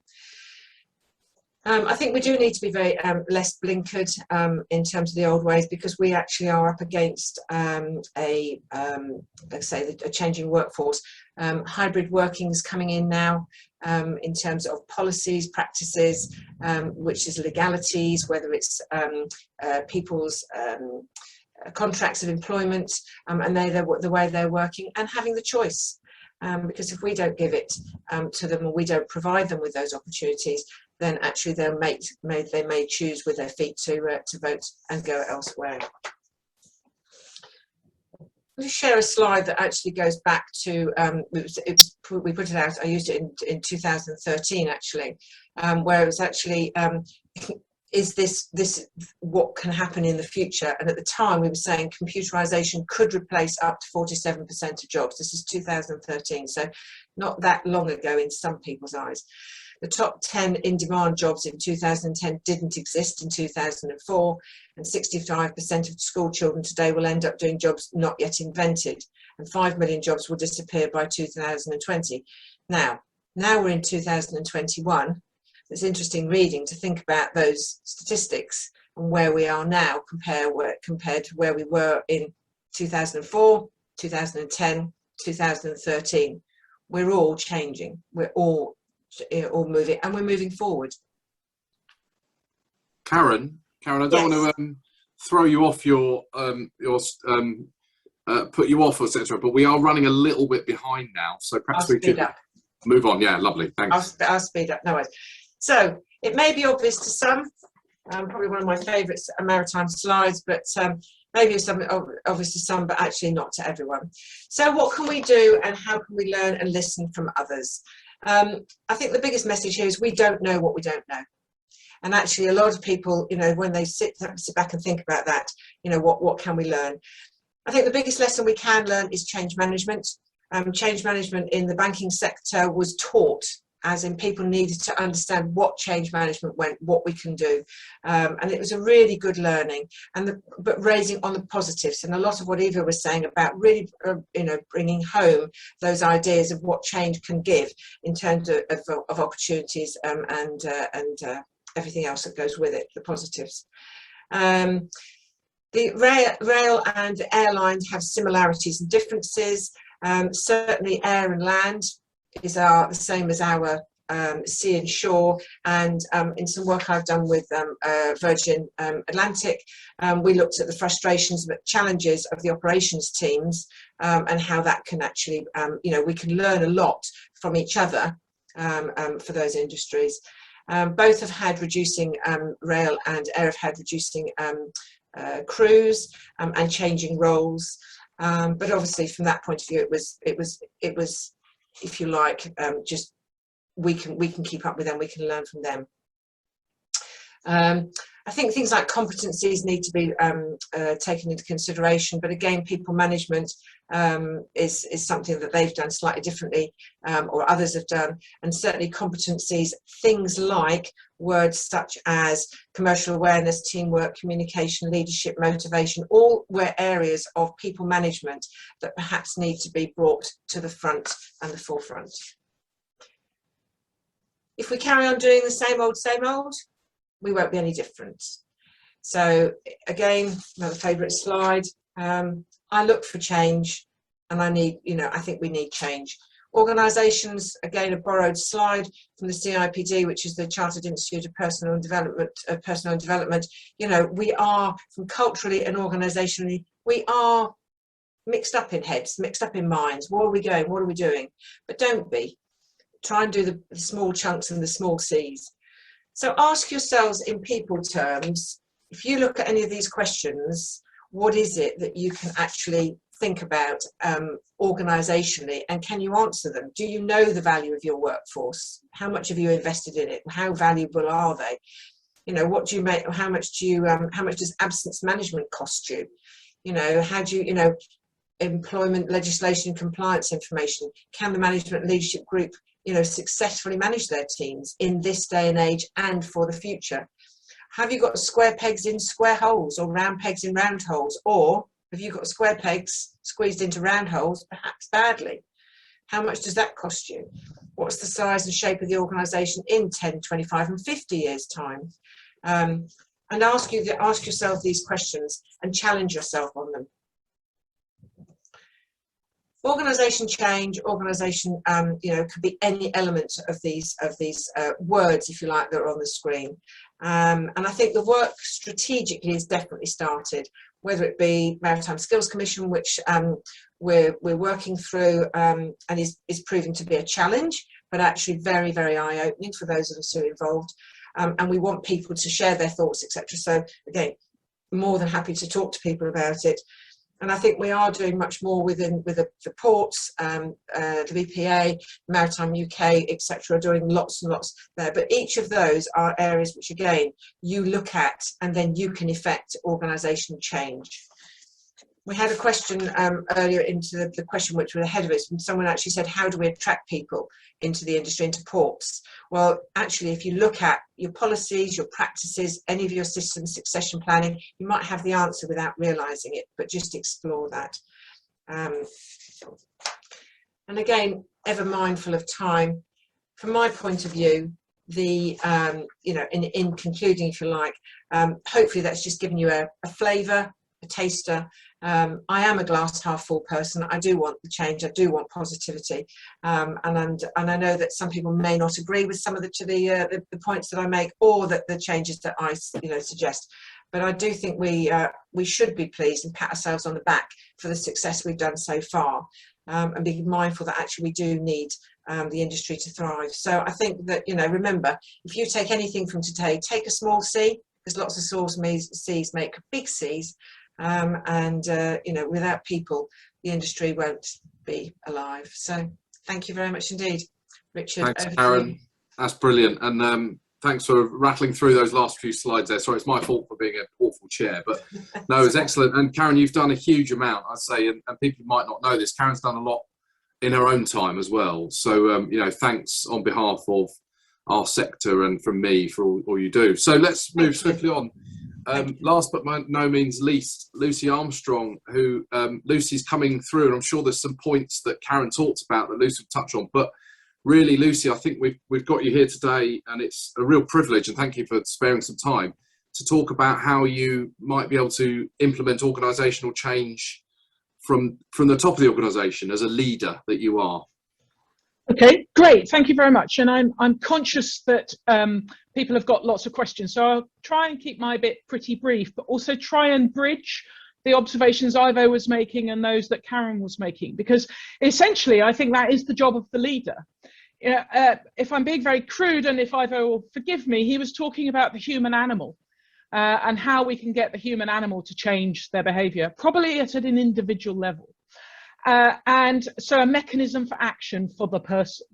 I think we do need to be very less blinkered in terms of the old ways, because we actually are up against let's say a changing workforce. Hybrid working is coming in now in terms of policies, practices, which is legalities, whether it's people's contracts of employment, and the way they're working, and having the choice. Because if we don't give it to them, or we don't provide them with those opportunities, then actually they may choose with their feet to vote and go elsewhere. I'll just share a slide that actually goes back to, we put it out, I used it in 2013 actually, where it was actually, is this what can happen in the future? And at the time we were saying computerization could replace up to 47% of jobs. This is 2013, so not that long ago in some people's eyes. The top 10 in-demand jobs in 2010 didn't exist in 2004, and 65% of school children today will end up doing jobs not yet invented, and 5 million jobs will disappear by 2020. Now we're in 2021. It's interesting reading to think about those statistics and where we are now compared to where we were in 2004, 2010, 2013. We're all changing. We're all moving, and we're moving forward. Karen, I don't want to throw you off your put you off, etc. But we are running a little bit behind now, so perhaps we could move on. Yeah, lovely. Thanks. I'll speed up. No worries. So it may be obvious to some, probably one of my favourites Maritime slides, but maybe something obvious to some, but actually not to everyone. So what can we do, and how can we learn and listen from others? I think the biggest message here is we don't know what we don't know. And actually a lot of people, when they sit back and think about that, what can we learn? I think the biggest lesson we can learn is change management. Change management in the banking sector was taught, as in people needed to understand what change management meant, what we can do. And it was a really good learning, but raising on the positives. And a lot of what Eva was saying about really, bringing home those ideas of what change can give in terms of opportunities and everything else that goes with it, the positives. The rail and the airlines have similarities and differences. Certainly air and land are the same as our sea and shore, and in some work I've done with Virgin Atlantic, we looked at the frustrations but challenges of the operations teams, and how that can actually, we can learn a lot from each other for those industries. Both have had reducing rail and air have had reducing crews and changing roles, but obviously from that point of view it was if you like, just we can keep up with them, we can learn from them. I think things like competencies need to be taken into consideration, but again, people management is something that they've done slightly differently, or others have done, and certainly competencies, things like words such as commercial awareness, teamwork, communication, leadership, motivation, all were areas of people management that perhaps need to be brought to the front and the forefront. If we carry on doing the same old, we won't be any different. So again, another favourite slide. I look for change, and I think we need change. Organisations, again, a borrowed slide from the CIPD, which is the Chartered Institute of Personal Development. You know, we are, from culturally and organisationally, we are mixed up in heads, mixed up in minds. Where are we going? What are we doing? But don't be. Try and do the small chunks and the small C's. So ask yourselves in people terms, if you look at any of these questions, what is it that you can actually think about organisationally, and can you answer them? Do you know the value of your workforce? How much have you invested in it? How valuable are they? You know, what do you make? How much does absence management cost you? You know, how do you, employment legislation, compliance information? Can the management leadership group, successfully manage their teams in this day and age and for the future? Have you got square pegs in square holes, or round pegs in round holes? Or have you got square pegs squeezed into round holes, perhaps badly? How much does that cost you? What's the size and shape of the organisation in 10, 25 and 50 years' time? And ask yourself these questions and challenge yourself on them. Organisation change, organisation, could be any element of these words, if you like, that are on the screen. And I think the work strategically has definitely started, whether it be Maritime Skills Commission, which we're working through, and is proving to be a challenge, but actually very, very eye-opening for those of us who are involved. And we want people to share their thoughts, etc. So again, more than happy to talk to people about it. And I think we are doing much more with the ports, the BPA, Maritime UK, etc., doing lots and lots there. But each of those are areas which, again, you look at and then you can effect organisational change. We had a question earlier into the question which was ahead of us, and someone actually said, how do we attract people into the industry, into ports? Well, actually, if you look at your policies, your practices, any of your systems, succession planning, you might have the answer without realising it, but just explore that. And again, ever mindful of time. From my point of view, in concluding, if you like, hopefully that's just given you a flavour, a taster. I am a glass half full person. I do want the change. I do want positivity, and I know that some people may not agree with some of the points that I make, or that the changes that I suggest. But I do think we should be pleased and pat ourselves on the back for the success we've done so far, and be mindful that actually we do need the industry to thrive. So I think that, remember, if you take anything from today, take a small C, because lots of small C's make big C's. Without people, the industry won't be alive. So thank you very much indeed, Richard. Thanks, Karen. That's brilliant. And thanks for rattling through those last few slides there. Sorry, it's my fault for being an awful chair, but no, it's excellent. And Karen, you've done a huge amount, I'd say, and people might not know this. Karen's done a lot in her own time as well. So, thanks on behalf of our sector and from me for all you do. So let's move swiftly on. Last but by no means least, Lucy Armstrong, who Lucy's coming through, and I'm sure there's some points that Karen talked about that Lucy will touch on. But really, Lucy, I think we've got you here today, and it's a real privilege, and thank you for sparing some time to talk about how you might be able to implement organisational change from the top of the organisation as a leader that you are. Okay, great. Thank you very much. And I'm conscious that people have got lots of questions, so I'll try and keep my bit pretty brief, but also try and bridge the observations Ivo was making and those that Karen was making, because essentially I think that is the job of the leader. If I'm being very crude, and if Ivo will forgive me, he was talking about the human animal and how we can get the human animal to change their behaviour, probably at an individual level. And so a mechanism for action for the person.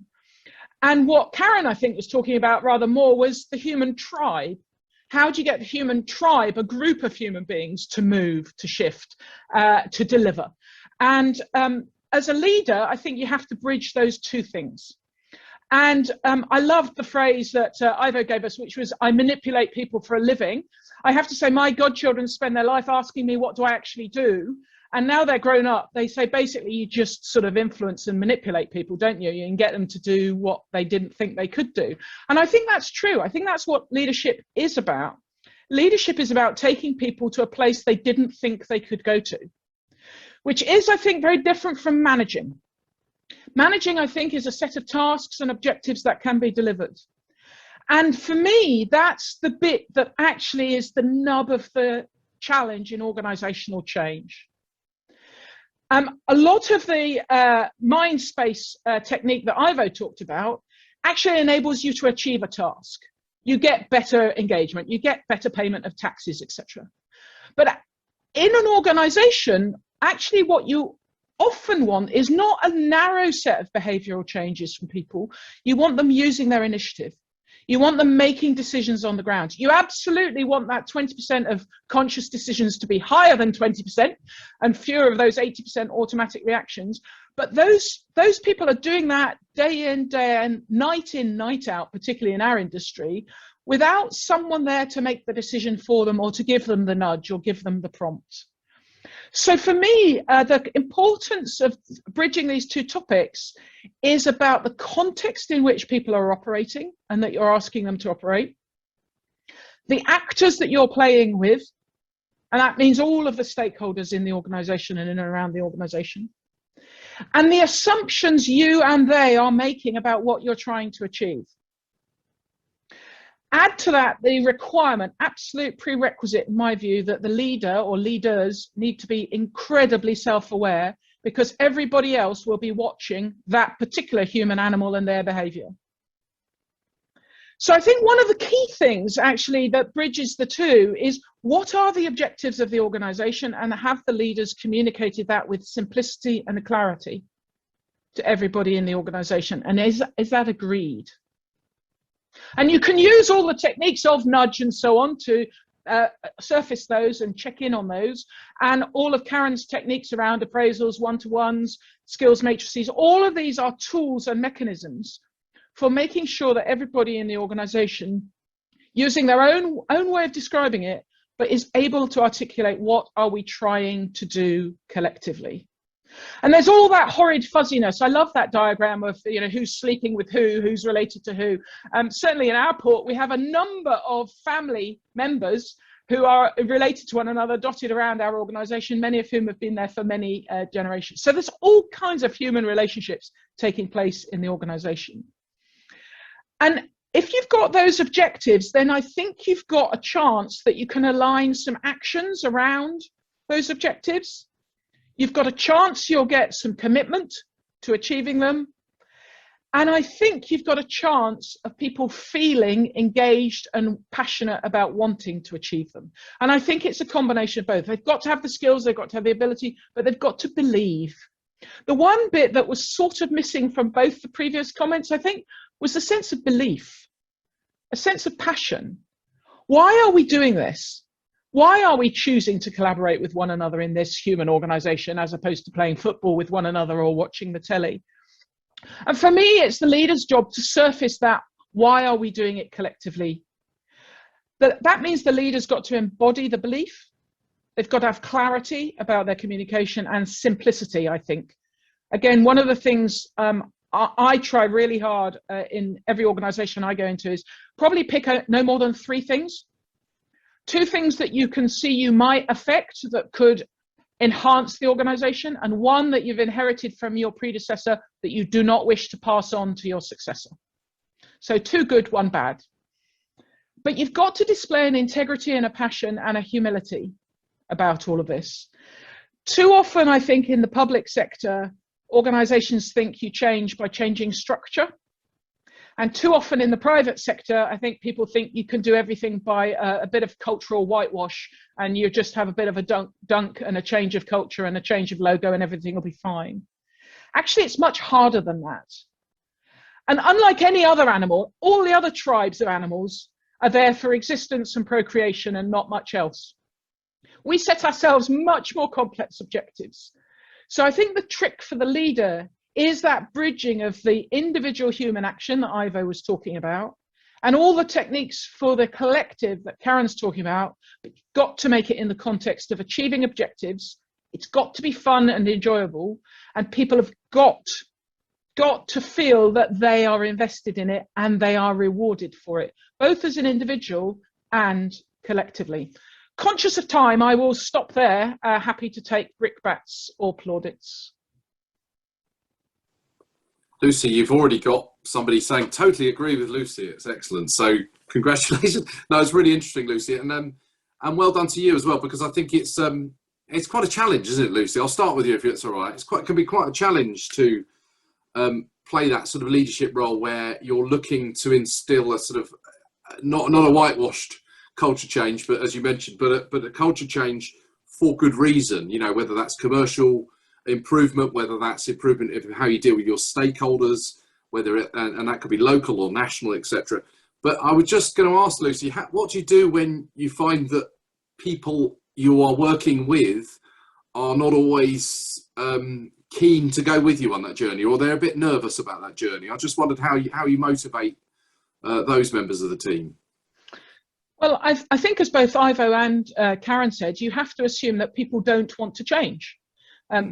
And what Karen, I think, was talking about rather more was the human tribe. How do you get the human tribe, a group of human beings, to move, to shift, to deliver? And as a leader, I think you have to bridge those two things. And I loved the phrase that Ivo gave us, which was, I manipulate people for a living. I have to say, my godchildren spend their life asking me, what do I actually do? And now they're grown up, they say, basically, you just sort of influence and manipulate people, don't you? You can get them to do what they didn't think they could do. And I think that's true. I think that's what leadership is about. Leadership is about taking people to a place they didn't think they could go to, which is, I think, very different from managing. Managing, I think, is a set of tasks and objectives that can be delivered. And for me, that's the bit that actually is the nub of the challenge in organisational change. A lot of the mind space technique that Ivo talked about actually enables you to achieve a task. You get better engagement, you get better payment of taxes, etc. But in an organisation, actually what you often want is not a narrow set of behavioural changes from people. You want them using their initiative. You want them making decisions on the ground. You absolutely want that 20% of conscious decisions to be higher than 20% and fewer of those 80% automatic reactions. But those people are doing that day in, night out, particularly in our industry, without someone there to make the decision for them or to give them the nudge or give them the prompt. So for me, the importance of bridging these two topics is about the context in which people are operating and that you're asking them to operate, the actors that you're playing with, and that means all of the stakeholders in the organisation and in and around the organisation, and the assumptions you and they are making about what you're trying to achieve. Add to that the requirement, absolute prerequisite in my view, that the leader or leaders need to be incredibly self-aware, because everybody else will be watching that particular human animal and their behaviour. So I think one of the key things actually that bridges the two is, what are the objectives of the organisation, and have the leaders communicated that with simplicity and clarity to everybody in the organisation, and is that agreed? And you can use all the techniques of nudge and so on to surface those and check in on those, and all of Karen's techniques around appraisals, one-to-ones, skills matrices. All of these are tools and mechanisms for making sure that everybody in the organisation, using their own way of describing it, but is able to articulate what are we trying to do collectively. And there's all that horrid fuzziness. I love that diagram of, you know, who's sleeping with who, who's related to who. Certainly in our port, we have a number of family members who are related to one another, dotted around our organisation, many of whom have been there for many generations. So there's all kinds of human relationships taking place in the organisation. And if you've got those objectives, then I think you've got a chance that you can align some actions around those objectives. You've got a chance you'll get some commitment to achieving them. And I think you've got a chance of people feeling engaged and passionate about wanting to achieve them. And I think it's a combination of both. They've got to have the skills, they've got to have the ability, but they've got to believe. The one bit that was sort of missing from both the previous comments, I think, was the sense of belief, a sense of passion. Why are we doing this? Why are we choosing to collaborate with one another in this human organisation as opposed to playing football with one another or watching the telly? And for me, it's the leader's job to surface that, why are we doing it collectively? That means the leader's got to embody the belief. They've got to have clarity about their communication and simplicity, I think. Again, one of the things I try really hard in every organisation I go into is probably pick no more than 3 things. 2 things that you can see you might affect that could enhance the organisation, and 1 that you've inherited from your predecessor that you do not wish to pass on to your successor. So 2 good, 1 bad. But you've got to display an integrity and a passion and a humility about all of this. Too often, I think, in the public sector, organisations think you change by changing structure. And too often in the private sector, I think people think you can do everything by a bit of cultural whitewash, and you just have a bit of a dunk and a change of culture and a change of logo and everything will be fine. Actually, it's much harder than that. And unlike any other animal, all the other tribes of animals are there for existence and procreation and not much else. We set ourselves much more complex objectives. So I think the trick for the leader is that bridging of the individual human action that Ivo was talking about, and all the techniques for the collective that Karen's talking about, but you've got to make it in the context of achieving objectives. It's got to be fun and enjoyable, and people have got to feel that they are invested in it and they are rewarded for it, both as an individual and collectively. Conscious of time, I will stop there. Happy to take brickbats or plaudits. Lucy, you've already got somebody saying, totally agree with Lucy. It's excellent. So congratulations. No, it's really interesting, Lucy. And well done to you as well, because I think it's quite a challenge, isn't it, Lucy? I'll start with you if it's all right. It can be quite a challenge to play that sort of leadership role where you're looking to instill a sort of, not a whitewashed culture change, but as you mentioned, but a culture change for good reason, you know, whether that's commercial improvement, whether that's improvement of how you deal with your stakeholders, and that could be local or national, etc. But I was just going to ask Lucy, what do you do when you find that people you are working with are not always keen to go with you on that journey, or they're a bit nervous about that journey? I just wondered how you motivate those members of the team. Well, I think, as both Ivo and Karen said, you have to assume that people don't want to change.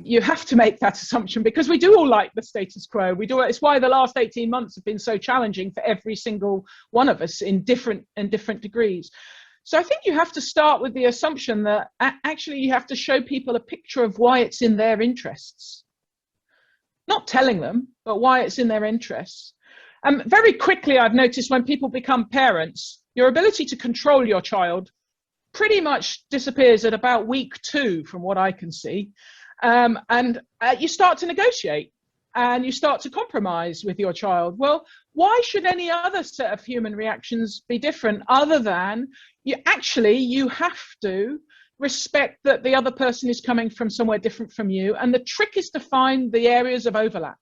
You have to make that assumption, because we do all like the status quo. It's why the last 18 months have been so challenging for every single one of us in different degrees. So I think you have to start with the assumption that actually you have to show people a picture of why it's in their interests. Not telling them, but why it's in their interests. Very quickly, I've noticed when people become parents, your ability to control your child pretty much disappears at about week 2, from what I can see. And you start to negotiate and you start to compromise with your child. Well, why should any other set of human reactions be different, other than you have to respect that the other person is coming from somewhere different from you. And the trick is to find the areas of overlap.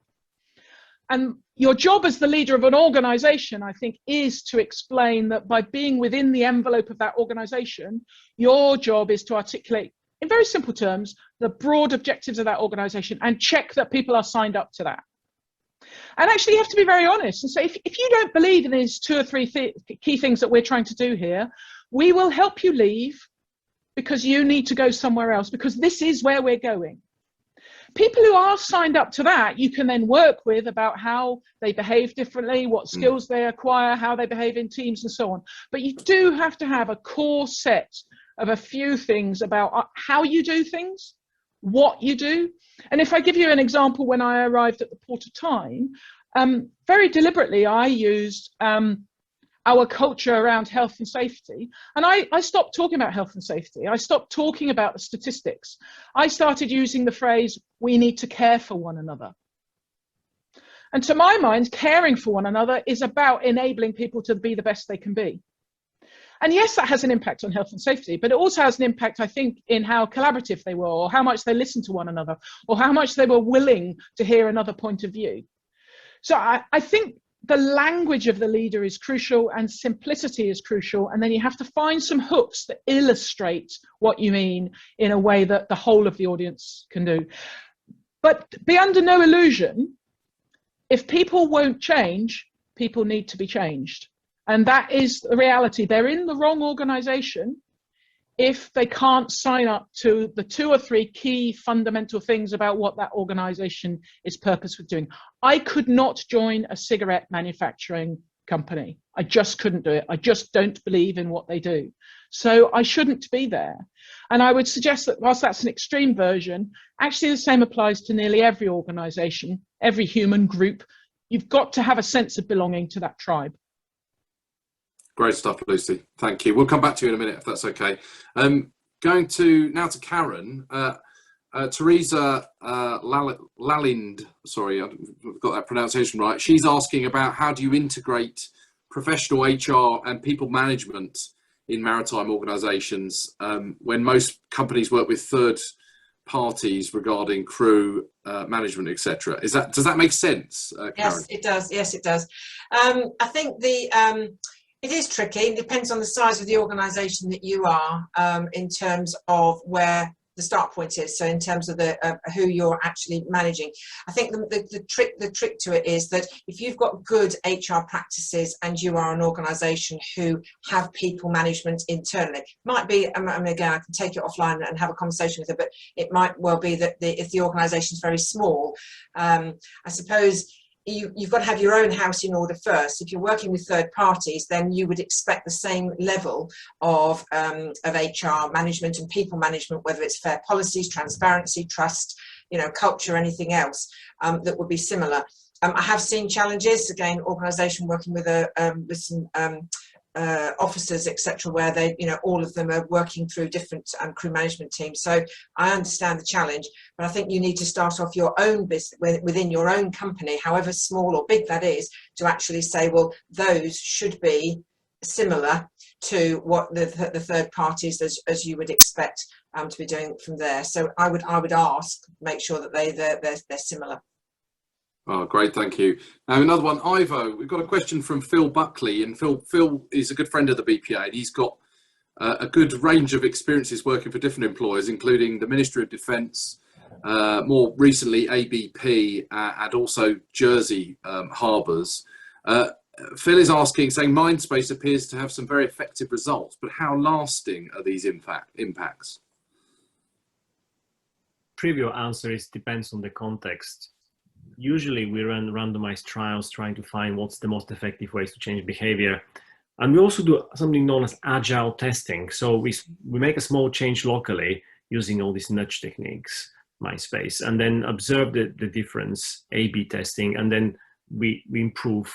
And your job as the leader of an organization, I think, is to explain that by being within the envelope of that organization, your job is to articulate, in very simple terms, the broad objectives of that organization and check that people are signed up to that. And actually, you have to be very honest and say, if you don't believe in these 2 or 3 key things that we're trying to do here, we will help you leave, because you need to go somewhere else, because this is where we're going. People who are signed up to that, you can then work with about how they behave differently, what skills they acquire, how they behave in teams, and so on. But you do have to have a core set of a few things about how you do things, what you do. And if I give you an example, when I arrived at the Port of Tyne, very deliberately I used our culture around health and safety. And I stopped talking about health and safety. I stopped talking about the statistics. I started using the phrase, we need to care for one another. And to my mind, caring for one another is about enabling people to be the best they can be. And yes, that has an impact on health and safety, but it also has an impact, I think, in how collaborative they were, or how much they listened to one another, or how much they were willing to hear another point of view. So I think the language of the leader is crucial, and simplicity is crucial. And then you have to find some hooks that illustrate what you mean in a way that the whole of the audience can do. But be under no illusion, if people won't change, people need to be changed. And that is the reality. They're in the wrong organization if they can't sign up to the 2 or 3 key fundamental things about what that organization is purpose with doing. I could not join a cigarette manufacturing company. I just couldn't do it. I just don't believe in what they do. So I shouldn't be there. And I would suggest that whilst that's an extreme version, actually the same applies to nearly every organization, every human group. You've got to have a sense of belonging to that tribe. Great stuff, Lucy. Thank you. We'll come back to you in a minute, if that's okay. Going to now to Karen. Teresa Lalind, sorry, I've got that pronunciation right. She's asking about how do you integrate professional HR and people management in maritime organisations when most companies work with third parties regarding crew management, etc. Does that make sense, Karen? Yes, it does. Yes, it does. I think the It is tricky. It depends on the size of the organisation that you are, in terms of where the start point is. So in terms of the who you're actually managing, I think the trick to it is that if you've got good HR practices and you are an organisation who have people management internally, might be. I mean, again, I can take it offline and have a conversation with it, but it might well be that if the organisation is very small, I suppose. You've got to have your own house in order first. If you're working with third parties, then you would expect the same level of HR management and people management, whether it's fair policies, transparency, trust, culture, anything else that would be similar. I have seen challenges, again, organisation working with some officers, etc., where they, all of them are working through different crew management teams. So I understand the challenge, but I think you need to start off your own business within your own company, however small or big that is, to actually say, well, those should be similar to what the third parties as you would expect to be doing from there. So I would ask, make sure that they're similar. Oh, great, thank you. Another one, Ivo, we've got a question from Phil Buckley, and Phil is a good friend of the BPA, and he's got a good range of experiences working for different employers, including the Ministry of Defence, more recently ABP, and also Jersey harbours. Phil is asking, saying Mindspace appears to have some very effective results, but how lasting are these impacts? Trivial answer is depends on the context. Usually we run randomized trials trying to find what's the most effective ways to change behavior. And we also do something known as agile testing. So we make a small change locally using all these nudge techniques, Mindspace, and then observe the difference, A/B testing, and then we improve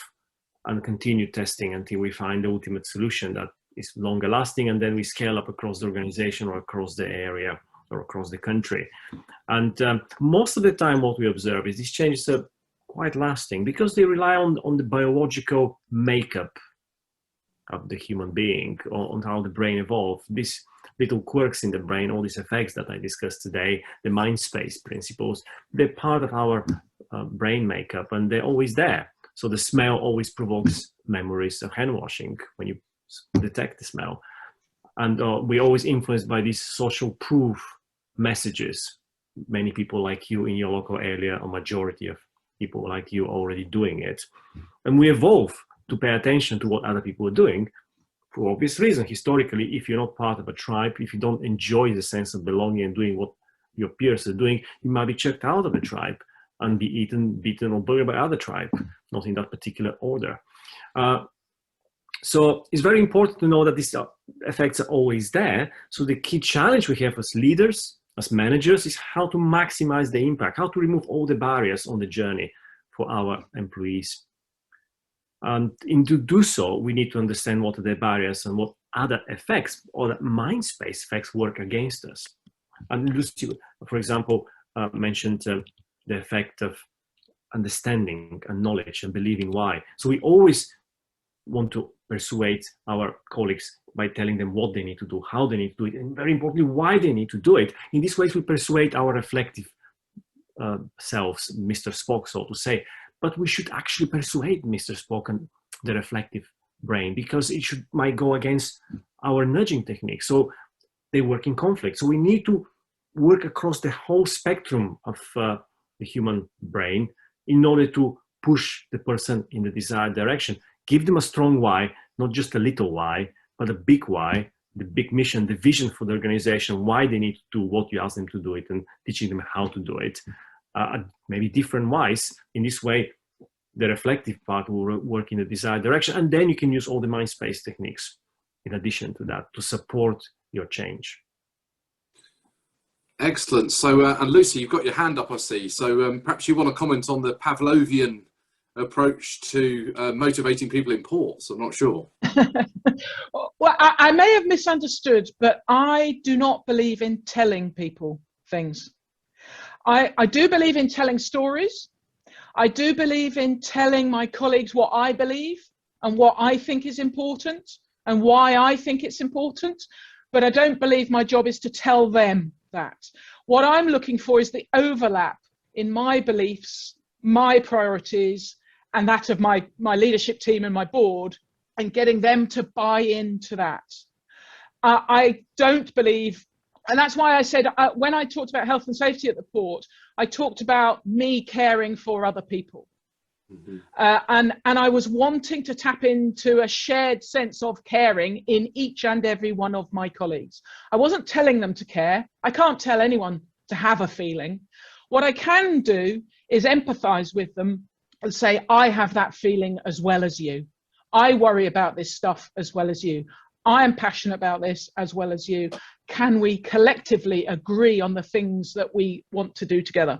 and continue testing until we find the ultimate solution that is longer lasting, and then we scale up across the organization or across the area or across the country. And most of the time what we observe is these changes are quite lasting because they rely on the biological makeup of the human being, on how the brain evolved. These little quirks in the brain, all these effects that I discussed today, the Mindspace principles, they're part of our brain makeup, and they're always there. So the smell always provokes memories of hand washing when you detect the smell. And we're always influenced by these social proof messages. Many people like you in your local area, a majority of people like you already doing it. And we evolve to pay attention to what other people are doing for obvious reason. Historically, if you're not part of a tribe, if you don't enjoy the sense of belonging and doing what your peers are doing, you might be checked out of the tribe and be eaten, beaten, or buried by other tribe, not in that particular order. So it's very important to know that these effects are always there. So the key challenge we have as leaders, as managers, is how to maximize the impact, how to remove all the barriers on the journey for our employees. And in to do so, we need to understand what are the barriers and what other effects or the Mindspace effects work against us. And Lucy, for example, mentioned the effect of understanding and knowledge and believing why. So we always want to persuade our colleagues by telling them what they need to do, how they need to do it, and very importantly, why they need to do it. In this way, we persuade our reflective selves, Mr. Spock, so to say. But we should actually persuade Mr. Spock and the reflective brain, because it might go against our nudging technique. So they work in conflict. So we need to work across the whole spectrum of the human brain in order to push the person in the desired direction. Give them a strong why, not just a little why, but a big why, the big mission, the vision for the organization, why they need to do what you ask them to do it, and teaching them how to do it. Maybe different whys. In this way, the reflective part will work in the desired direction, and then you can use all the Mindspace techniques in addition to that to support your change. Excellent. So, and Lucy, you've got your hand up, I see. So perhaps you want to comment on the Pavlovian approach to motivating people in ports. I'm not sure. Well, I may have misunderstood, but I do not believe in telling people things. I do believe in telling stories. I do believe in telling my colleagues what I believe and what I think is important and why I think it's important, but I don't believe my job is to tell them that. What I'm looking for is the overlap in my beliefs, my priorities, and that of my leadership team and my board and getting them to buy into that. I don't believe, and that's why I said when I talked about health and safety at the port, I talked about me caring for other people. Mm-hmm. And I was wanting to tap into a shared sense of caring in each and every one of my colleagues. I wasn't telling them to care. I can't tell anyone to have a feeling. What I can do is empathize with them and say, I have that feeling as well as you. I worry about this stuff as well as you. I am passionate about this as well as you. Can we collectively agree on the things that we want to do together?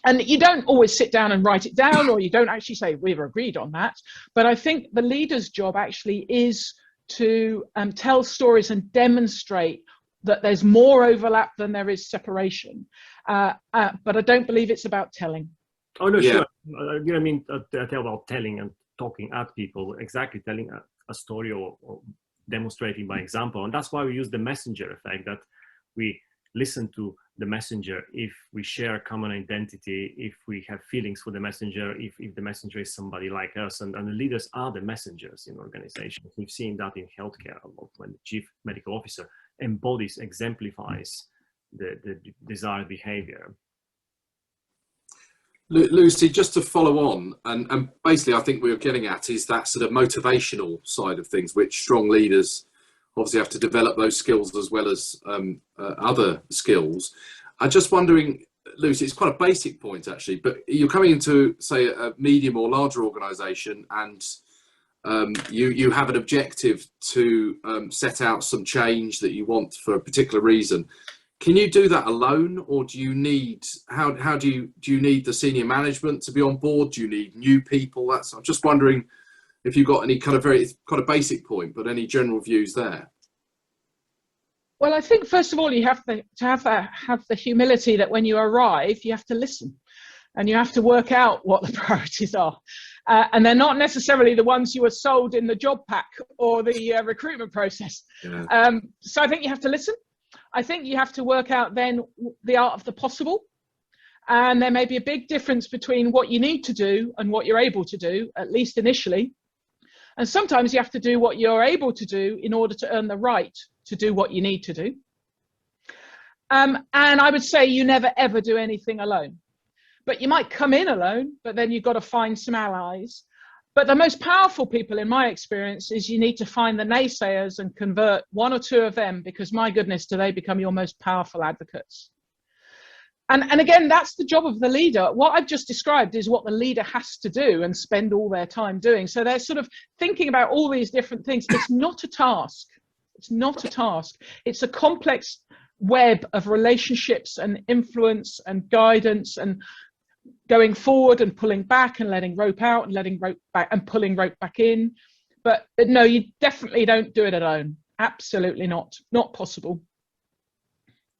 And you don't always sit down and write it down, or you don't actually say, we've agreed on that. But I think the leader's job actually is to tell stories and demonstrate that there's more overlap than there is separation. But I don't believe it's about telling. Oh, no, yeah. Sure. I mean, tell about telling and talking at people, exactly telling a story or demonstrating by example. And that's why we use the messenger effect, that we listen to the messenger if we share a common identity, if we have feelings for the messenger, if the messenger is somebody like us. And the leaders are the messengers in organizations. We've seen that in healthcare a lot, when the chief medical officer embodies, exemplifies the desired behavior. Lucy, just to follow on, and basically I think we were getting at is that sort of motivational side of things, which strong leaders obviously have to develop those skills as well as other skills. I'm just wondering, Lucy, it's quite a basic point actually, but you're coming into, say, a medium or larger organisation, and you have an objective to set out some change that you want for a particular reason. Can you do that alone, or do you need, how do you need the senior management to be on board? Do you need new people? I'm just wondering if you've got any kind of basic point, but any general views there. Well, I think first of all, you have to have the humility that when you arrive, you have to listen, and you have to work out what the priorities are. And they're not necessarily the ones you were sold in the job pack or the recruitment process. Yeah. So I think you have to listen. I think you have to work out then the art of the possible. And there may be a big difference between what you need to do and what you're able to do, at least initially. And sometimes you have to do what you're able to do in order to earn the right to do what you need to do. And I would say you never, ever do anything alone. But you might come in alone, but then you've got to find some allies. But the most powerful people, in my experience, is you need to find the naysayers and convert one or two of them, because my goodness, do they become your most powerful advocates. And again, that's the job of the leader. What I've just described is what the leader has to do and spend all their time doing. So they're sort of thinking about all these different things. It's not a task. It's not a task. It's a complex web of relationships and influence and guidance and going forward and pulling back and letting rope out and letting rope back and pulling rope back in. But no, you definitely don't do it alone. Absolutely not. Not possible.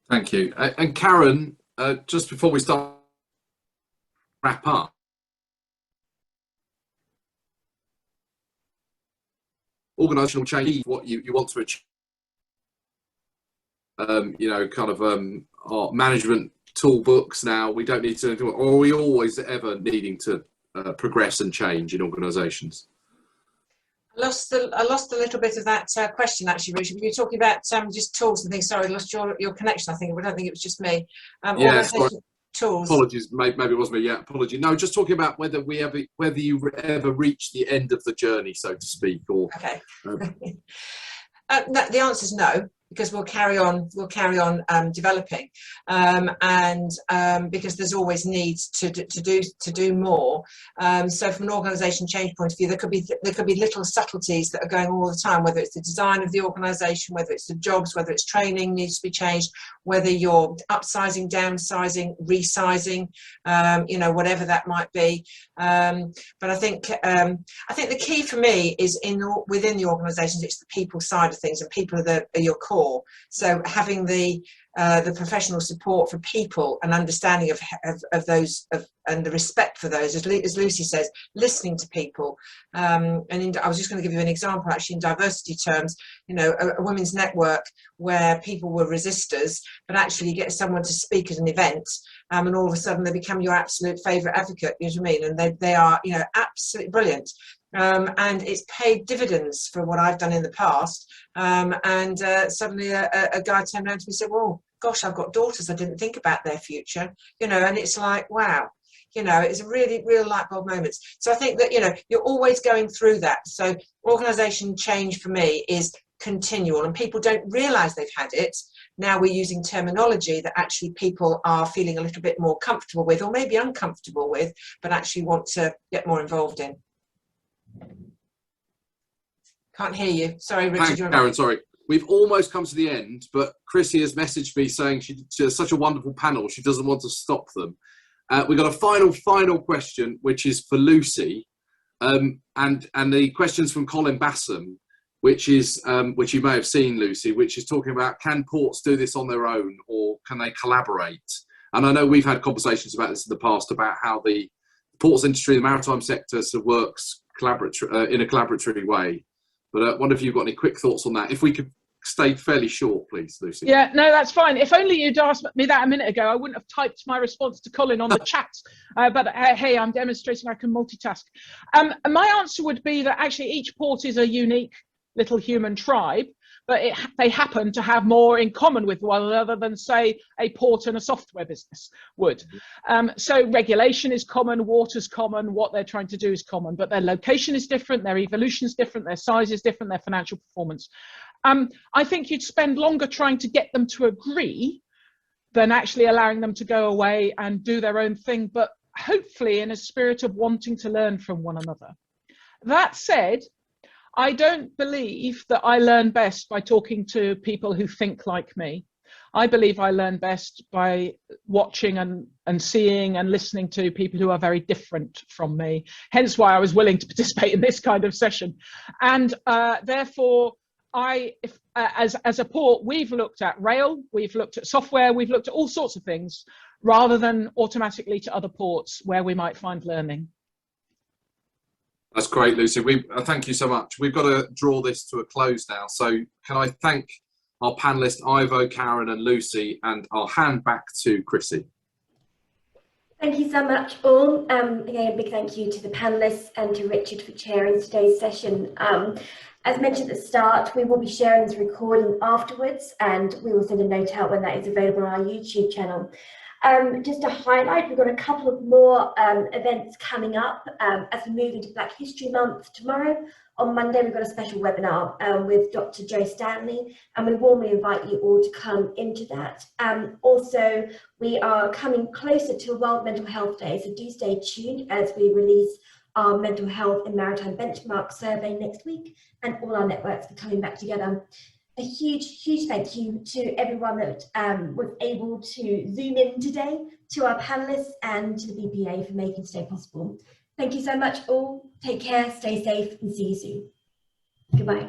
Thank you. And Karen, just before we start wrap up, organisational change, what you want to achieve, our management toolbooks now, we don't need to do it, or are we always ever needing to progress and change in organisations? I lost a little bit of that question actually, Richard. You were talking about just tools and things. Sorry, I lost your connection. I don't think it was just me. Yeah, sorry. Tools. Apologies, maybe it was me. Yeah, apology. No, just talking about whether you ever reach the end of the journey, so to speak, or. Okay. No, the answer is no, because we'll carry on developing, because there's always needs to do more. So from an organisation change point of view, there could be little subtleties that are going all the time, whether it's the design of the organisation, whether it's the jobs, whether it's training needs to be changed, whether you're upsizing, downsizing, resizing, whatever that might be. But I think the key for me is within the organisations, it's the people side of things, and people are your core. So having the professional support for people and understanding of those and the respect for those, as Lucy says, listening to people. I was just going to give you an example actually in diversity terms. A women's network where people were resistors, but actually you get someone to speak at an event, and all of a sudden they become your absolute favourite advocate. You know what I mean? And they are absolutely brilliant. and it's paid dividends for what I've done in the past. Suddenly a guy turned around to me and said, well, gosh, I've got daughters, I didn't think about their future, and it's like, wow. It's a really real light bulb moments. So I think that, you're always going through that. So organisation change for me is continual, and people don't realise they've had it. Now we're using terminology that actually people are feeling a little bit more comfortable with, or maybe uncomfortable with, but actually want to get more involved in. Can't hear you. Sorry, Richard. Thanks, Karen, sorry. We've almost come to the end, but Chrissy has messaged me saying she has such a wonderful panel, she doesn't want to stop them. We've got a final question, which is for Lucy, and the question's from Colin Bassam, which you may have seen, Lucy, which is talking about, can ports do this on their own, or can they collaborate? And I know we've had conversations about this in the past, about how the ports industry, the maritime sector, sort of works in a collaboratory way. But I wonder if you've got any quick thoughts on that. If we could stay fairly short, please, Lucy. Yeah, no, that's fine. If only you'd asked me that a minute ago, I wouldn't have typed my response to Colin on the chat. But hey, I'm demonstrating I can multitask. My answer would be that actually each port is a unique little human tribe, but they happen to have more in common with one another than, say, a port and a software business would. So regulation is common, water's common, what they're trying to do is common, but their location is different, their evolution is different, their size is different, their financial performance. I think you'd spend longer trying to get them to agree than actually allowing them to go away and do their own thing, but hopefully in a spirit of wanting to learn from one another. That said, I don't believe that I learn best by talking to people who think like me. I believe I learn best by watching and seeing and listening to people who are very different from me, hence why I was willing to participate in this kind of session. And therefore, as a port, we've looked at rail, we've looked at software, we've looked at all sorts of things, rather than automatically to other ports where we might find learning. That's great, Lucy. Thank you so much. We've got to draw this to a close now. So can I thank our panellists, Ivo, Karen and Lucy, and I'll hand back to Chrissy. Thank you so much all. Again, a big thank you to the panellists and to Richard for chairing today's session. As mentioned at the start, we will be sharing this recording afterwards, and we will send a note out when that is available on our YouTube channel. Just to highlight, we've got a couple of more events coming up as we move into Black History Month tomorrow. On Monday, we've got a special webinar with Dr. Jo Stanley, and we warmly invite you all to come into that. Also, we are coming closer to World Mental Health Day, so do stay tuned as we release our Mental Health and Maritime Benchmark survey next week, and all our networks are coming back together. A huge thank you to everyone that was able to Zoom in today, to our panellists and to the BPA for making today possible. Thank you so much all. Take care, stay safe, and see you soon. Goodbye.